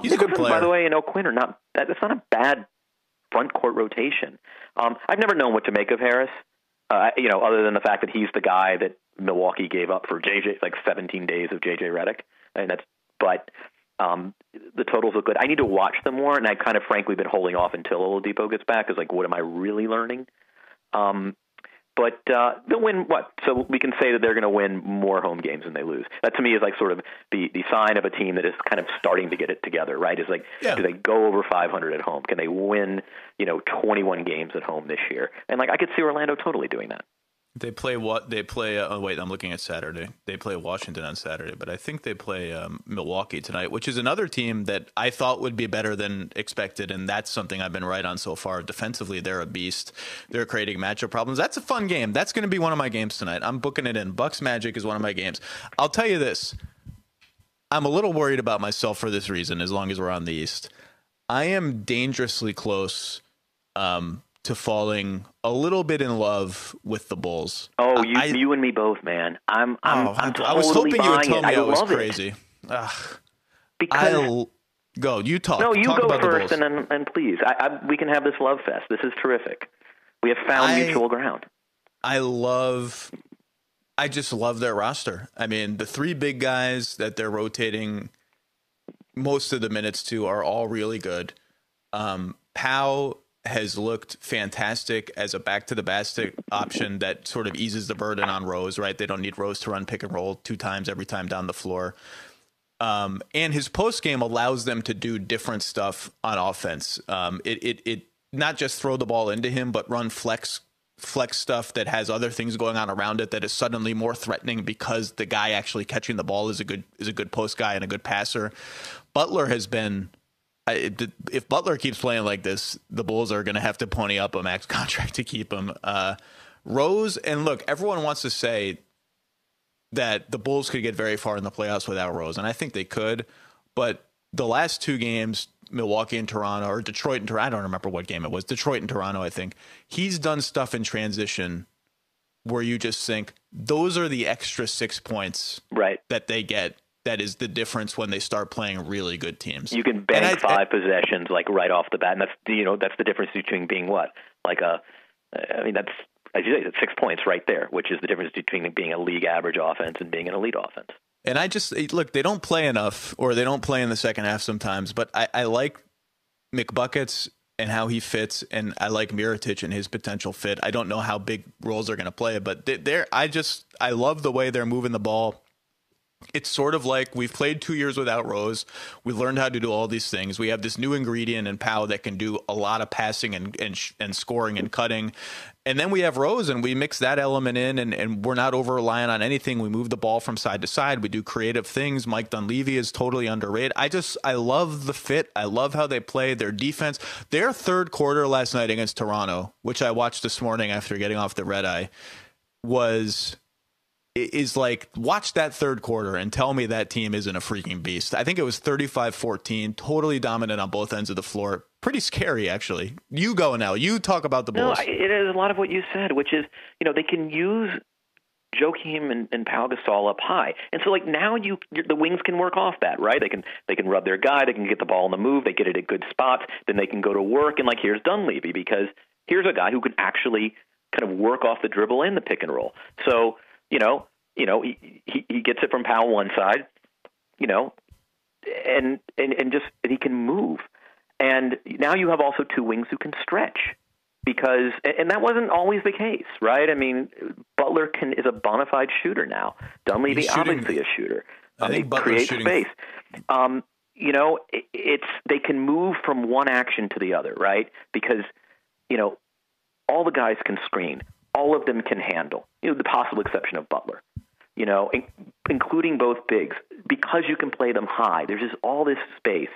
He's a good player, by the way, and O'Quinn are not. That's not a bad front court rotation. I've never known what to make of Harris. Other than the fact that he's the guy that Milwaukee gave up for JJ, like 17 days of JJ Redick, and the totals look good. I need to watch them more, and I've kind of frankly been holding off until Oladipo gets back. Because what am I really learning? But they'll win what? So we can say that they're going to win more home games than they lose. That to me is like sort of the sign of a team that is kind of starting to get it together, right? Is like, do they go over 500 at home? Can they win, 21 games at home this year? And like I could see Orlando totally doing that. They play what? They play. Wait, I'm looking at Saturday. They play Washington on Saturday, but I think they play Milwaukee tonight, which is another team that I thought would be better than expected, and that's something I've been right on so far. Defensively, they're a beast. They're creating matchup problems. That's a fun game. That's going to be one of my games tonight. I'm booking it in. Bucks Magic is one of my games. I'll tell you this. I'm a little worried about myself for this reason, as long as we're on the East. I am dangerously close to falling a little bit in love with the Bulls. Oh, you and me both, man. I'm totally I was hoping you would tell me I was love crazy. Because go. You talk. No, you talk go about first, the Bulls. and please, we can have this love fest. This is terrific. We have found mutual ground. I just love their roster. I mean, the three big guys that they're rotating most of the minutes to are all really good. Powell has looked fantastic as a back-to-the-basket option that sort of eases the burden on Rose, right? They don't need Rose to run pick and roll 2 times every time down the floor. And his post game allows them to do different stuff on offense. It not just throw the ball into him, but run flex stuff that has other things going on around it that is suddenly more threatening because the guy actually catching the ball is a good post guy and a good passer. Butler has been. If Butler keeps playing like this, the Bulls are going to have to pony up a max contract to keep him. Rose, and look, everyone wants to say that the Bulls could get very far in the playoffs without Rose, and I think they could. But the last 2 games, Milwaukee and Toronto, or Detroit and Toronto, I don't remember what game it was, Detroit and Toronto, I think, he's done stuff in transition where you just think those are the extra 6 points that they get. That is the difference when they start playing really good teams. You can bank 5 possessions like right off the bat, and that's the difference between being what? That's as you say, it's 6 points right there, which is the difference between being a league average offense and being an elite offense. And I just look, they don't play enough, or they don't play in the second half sometimes. But I like McBuckets and how he fits, and I like Mirotic and his potential fit. I don't know how big roles they're going to play, but I love the way they're moving the ball. It's sort of like we've played 2 years without Rose. We learned how to do all these things. We have this new ingredient in Powell that can do a lot of passing and scoring and cutting. And then we have Rose, and we mix that element in, and we're not over-reliant on anything. We move the ball from side to side. We do creative things. Mike Dunleavy is totally underrated. I love the fit. I love how they play. Their defense. Their third quarter last night against Toronto, which I watched this morning after getting off the red eye, is like, watch that third quarter and tell me that team isn't a freaking beast. I think it was 35-14, totally dominant on both ends of the floor. Pretty scary, actually. You go now. You talk about the Bulls. No, it is a lot of what you said, which is, they can use Joakim and Pau Gasol up high. And so, like, now the wings can work off that, right? They can rub their guy. They can get the ball on the move. They get it at good spots. Then they can go to work. And, like, here's Dunleavy, because here's a guy who can actually kind of work off the dribble and the pick and roll. So, he gets it from Powell one side, and he can move. And now you have also 2 wings who can stretch, because that wasn't always the case, right? I mean, Butler is a bona fide shooter now. Dunleavy obviously a shooter. They create space. They can move from one action to the other, right? Because all the guys can screen. All of them can handle, the possible exception of Butler, including both bigs, because you can play them high. There's just all this space.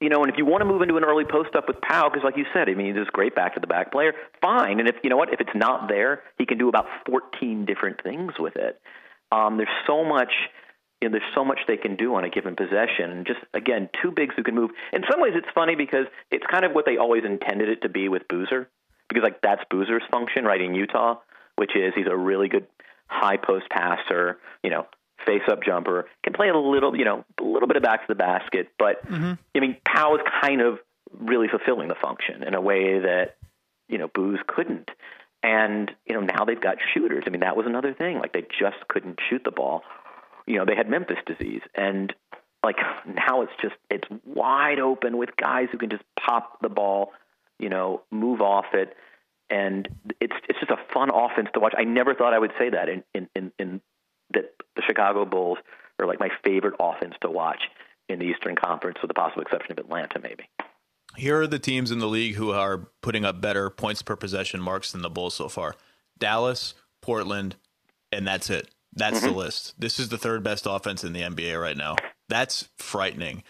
and if you want to move into an early post up with Powell, because like you said, I mean, he's this great back to the back player, fine. And if if it's not there, he can do about 14 different things with it. There's so much. There's so much they can do on a given possession. And just, again, two bigs who can move. In some ways, it's funny because it's kind of what they always intended it to be with Boozer, because that's Boozer's function, right, in Utah, which is he's a really good high post passer, face-up jumper, can play a little bit of back to the basket. But, Powell is kind of really fulfilling the function in a way that, Booz couldn't. And, now they've got shooters. I mean, that was another thing. Like, they just couldn't shoot the ball. They had Memphis disease, and now it's wide open with guys who can just pop the ball, move off it, and it's just a fun offense to watch. I never thought I would say that in that the Chicago Bulls are like my favorite offense to watch in the Eastern Conference, with the possible exception of Atlanta, maybe. Here are the teams in the league who are putting up better points per possession marks than the Bulls so far: Dallas, Portland, and that's it. That's the list. This is the third best offense in the NBA right now. That's frightening.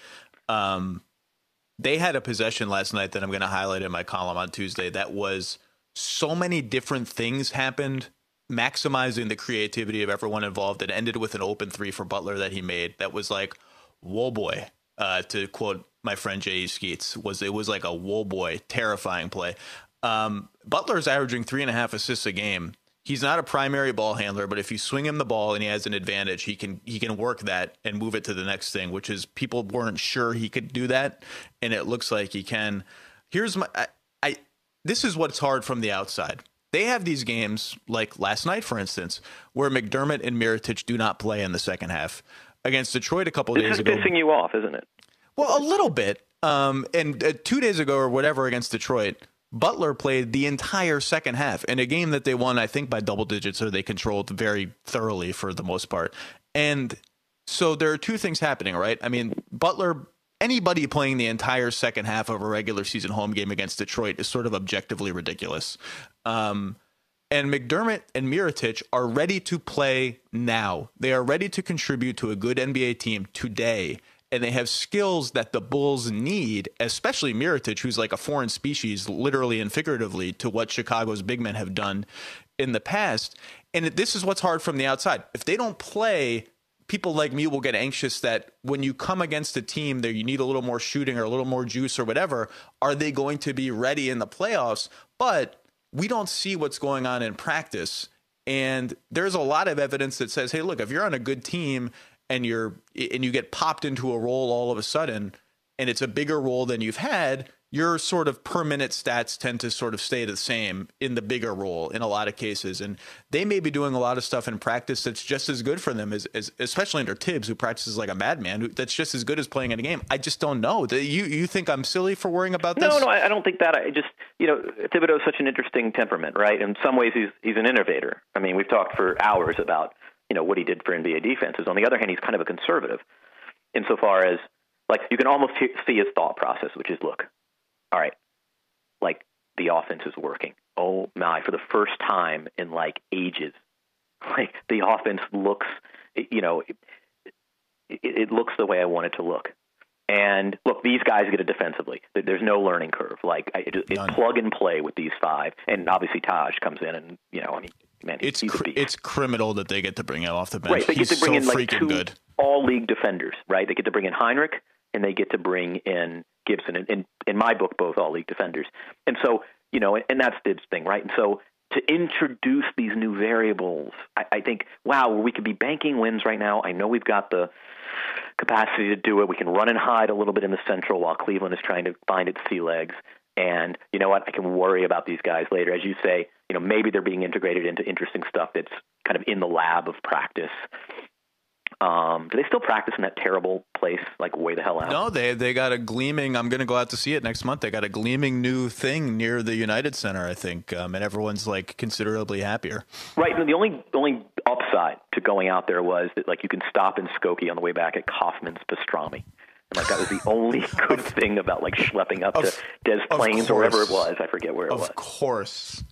They had a possession last night that I'm going to highlight in my column on Tuesday that was so many different things happened, maximizing the creativity of everyone involved. It ended with an open three for Butler that he made. That was like, whoa, boy, to quote my friend J.E. Skeets, it was like a whoa, boy, terrifying play. Butler's averaging 3.5 assists a game. He's not a primary ball handler, but if you swing him the ball and he has an advantage, he can work that and move it to the next thing, which is people weren't sure he could do that, and it looks like he can. Here's this is what's hard from the outside. They have these games, like last night, for instance, where McDermott and Mirotic do not play in the second half. Against Detroit a couple of days ago. This is pissing you off, isn't it? Well, a little bit. And 2 days ago or whatever against Detroit, Butler played the entire second half in a game that they won, I think, by double digits, or they controlled very thoroughly for the most part. And so there are two things happening, right? I mean, Butler, anybody playing the entire second half of a regular season home game against Detroit is sort of objectively ridiculous. And McDermott and Mirotic are ready to play now. They are ready to contribute to a good NBA team today. And they have skills that the Bulls need, especially Mirotic, who's like a foreign species, literally and figuratively, to what Chicago's big men have done in the past. And this is what's hard from the outside. If they don't play, people like me will get anxious that when you come against a team that you need a little more shooting or a little more juice or whatever, are they going to be ready in the playoffs? But we don't see what's going on in practice. And there's a lot of evidence that says, hey, look, if you're on a good team and you get popped into a role all of a sudden, and it's a bigger role than you've had, your sort of per minute stats tend to sort of stay the same in the bigger role in a lot of cases. And they may be doing a lot of stuff in practice that's just as good for them as especially under Tibbs, who practices like a madman, that's just as good as playing in a game. I just don't know. You think I'm silly for worrying about this? No, I don't think that. I just, Thibodeau is such an interesting temperament, right? In some ways, he's an innovator. I mean, we've talked for hours about what he did for NBA defenses. On the other hand, he's kind of a conservative insofar as, like, you can almost see his thought process, which is, look, all right, like, the offense is working. Oh, my, for the first time in, like, ages, like, the offense looks, it looks the way I want it to look. And, look, these guys get it defensively. There's no learning curve. Like, it's plug and play with these five. And, obviously, Taj comes in and, man, it's criminal that they get to bring him off the bench. Right, they get to bring in like two good all-league defenders, right? They get to bring in Heinrich, and they get to bring in Gibson. And in my book, both all-league defenders. And so, and that's Tibbs' thing, right? And so to introduce these new variables, I think, wow, we could be banking wins right now. I know we've got the capacity to do it. We can run and hide a little bit in the Central while Cleveland is trying to find its sea legs. And you know what? I can worry about these guys later. As you say, maybe they're being integrated into interesting stuff that's kind of in the lab of practice. Do they still practice in that terrible place, like way the hell out? No, they got a gleaming, I'm going to go out to see it next month. They got a gleaming new thing near the United Center, I think, and everyone's like considerably happier. Right. And the only upside to going out there was that, like, you can stop in Skokie on the way back at Kaufman's Pastrami. And, like, that was the only good thing about, like, schlepping up to Des Plaines or wherever it was. I forget where it was. Of course.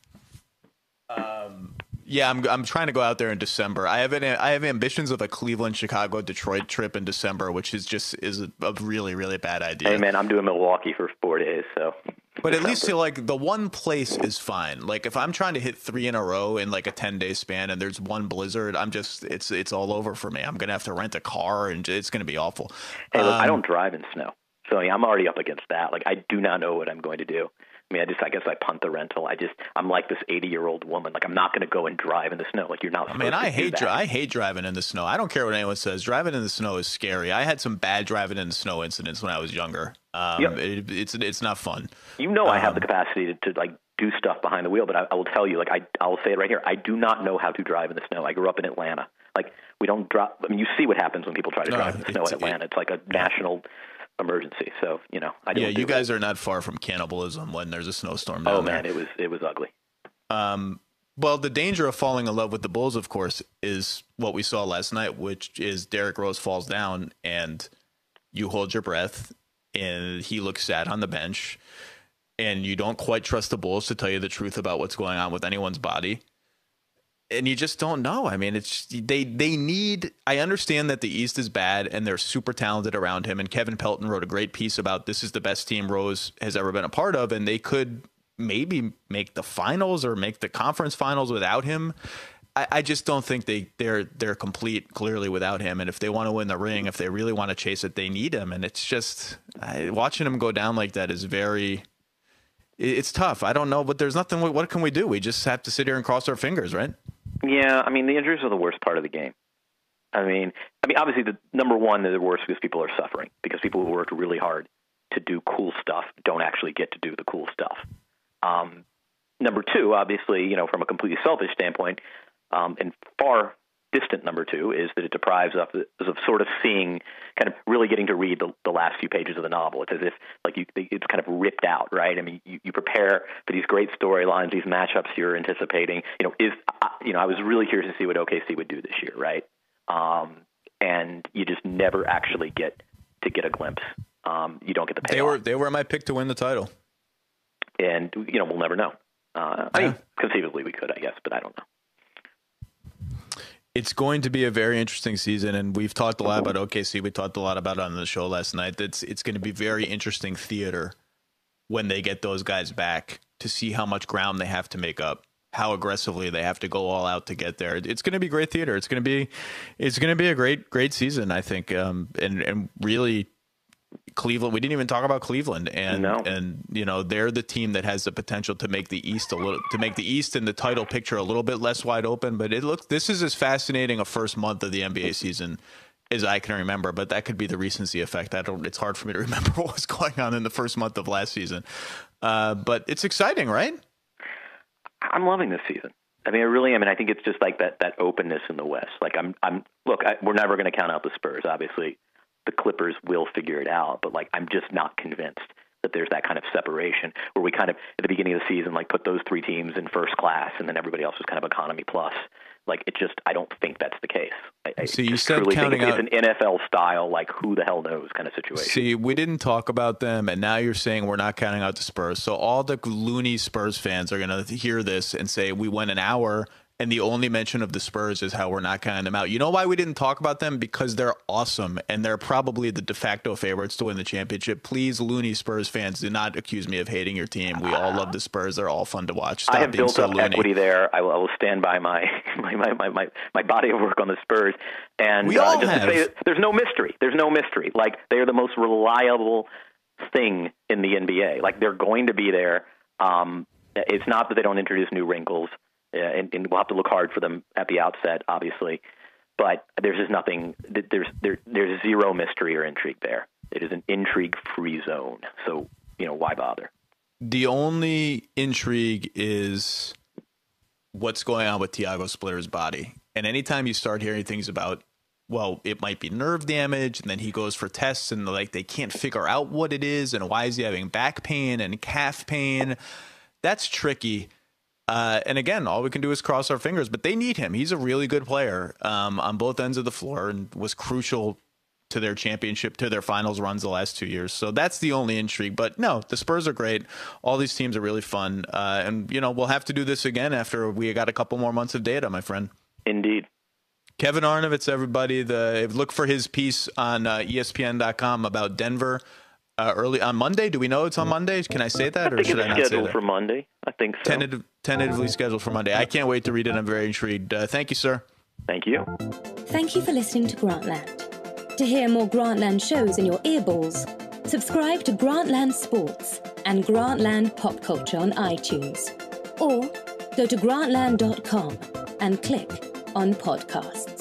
Yeah, I'm trying to go out there in December. I have ambitions of a Cleveland, Chicago, Detroit trip in December, which is a really, really bad idea. Hey man, I'm doing Milwaukee for 4 days, so. But at least like the one place is fine. Like if I'm trying to hit 3 in a row in like a 10-day span and there's one blizzard, it's all over for me. I'm gonna have to rent a car and it's gonna be awful. Hey, look, I don't drive in snow, so I'm already up against that. Like I do not know what I'm going to do. I mean, I guess I punt the rental. I'm like this 80-year-old woman. Like I'm not going to go and drive in the snow. Like you're not. I hate driving in the snow. I don't care what anyone says. Driving in the snow is scary. I had some bad driving in the snow incidents when I was younger. It's not fun. I have the capacity to like do stuff behind the wheel, but I will tell you, like I'll say it right here. I do not know how to drive in the snow. I grew up in Atlanta. Like we don't drive. I mean, you see what happens when people try to drive in the snow in Atlanta. It's like a national emergency. So I don't. Yeah, you guys are not far from cannibalism when there's a snowstorm down there. Oh man, it was ugly. Well, the danger of falling in love with the Bulls, of course, is what we saw last night, which is Derrick Rose falls down and you hold your breath and he looks sad on the bench and you don't quite trust the Bulls to tell you the truth about what's going on with anyone's body. And you just don't know. I mean, they need. I understand that the East is bad and they're super talented around him. And Kevin Pelton wrote a great piece about this is the best team Rose has ever been a part of, and they could maybe make the finals or make the conference finals without him. I just don't think they're complete clearly without him. And if they want to win the ring, if they really want to chase it, they need him. And it's just watching him go down like that is very. It's tough. I don't know, but there's nothing. What can we do? We just have to sit here and cross our fingers, right? Yeah, I mean, the injuries are the worst part of the game. I mean, obviously, the number one, they're the worst because people are suffering, because people who worked really hard to do cool stuff don't actually get to do the cool stuff. Number two, obviously, from a completely selfish standpoint, and far distant number two, is that it deprives us of sort of seeing, kind of really getting to read the last few pages of the novel. It's as if it's kind of ripped out, right? I mean, you prepare for these great storylines, these matchups you're anticipating. I was really curious to see what OKC would do this year, right? And you just never actually get a glimpse. You don't get the payoff. They were my pick to win the title, and we'll never know. I mean, conceivably we could, I guess, but I don't know. It's going to be a very interesting season, and we've talked a lot about OKC. We talked a lot about it on the show last night. It's going to be very interesting theater when they get those guys back to see how much ground they have to make up, how aggressively they have to go all out to get there. It's going to be great theater. It's going to be a great season, I think. And really, Cleveland. We didn't even talk about Cleveland, and they're the team that has the potential to make the East and the title picture a little bit less wide open. But this is as fascinating a first month of the NBA season as I can remember. But that could be the recency effect. It's hard for me to remember what was going on in the first month of last season. But it's exciting, right? I'm loving this season. I mean, I really am. And I think it's just like that openness in the West. Like we're never going to count out the Spurs, obviously. The Clippers will figure it out, but I'm just not convinced that there's that kind of separation where we kind of at the beginning of the season put those three teams in first class and then everybody else was kind of economy plus. I don't think that's the case. So you said counting out, it's an NFL style, who the hell knows kind of situation. See, we didn't talk about them, and now you're saying we're not counting out the Spurs. So all the loony Spurs fans are going to hear this and say we went an hour. And the only mention of the Spurs is how we're not counting them out. You know why we didn't talk about them? Because they're awesome, and they're probably the de facto favorites to win the championship. Please, loony Spurs fans, do not accuse me of hating your team. We all love the Spurs. They're all fun to watch. Stop I have being built so up loony. Equity there. I will stand by my body of work on the Spurs. And we all just have. to say, there's no mystery. There's no mystery. They are the most reliable thing in the NBA. They're going to be there. It's not that they don't introduce new wrinkles. And we'll have to look hard for them at the outset, obviously. But there's just nothing. There's zero mystery or intrigue there. It is an intrigue-free zone. So why bother? The only intrigue is what's going on with Thiago Splitter's body. And anytime you start hearing things about, well, it might be nerve damage, and then he goes for tests, and they can't figure out what it is, and why is he having back pain and calf pain? That's tricky. And again, all we can do is cross our fingers, but they need him. He's a really good player on both ends of the floor and was crucial to their championship, to their finals runs the last 2 years. So that's the only intrigue. But no, the Spurs are great. All these teams are really fun. And, we'll have to do this again after we got a couple more months of data, my friend. Indeed. Kevin Arnovitz, everybody, look for his piece on ESPN.com about Denver early on Monday. Do we know it's on Monday? Can I say that, or should I not say that? Scheduled for Monday. I think so. Tentatively scheduled for Monday. I can't wait to read it. I'm very intrigued. Thank you, sir. Thank you. Thank you for listening to Grantland. To hear more Grantland shows in your earballs, subscribe to Grantland Sports and Grantland Pop Culture on iTunes. Or go to grantland.com and click on podcasts.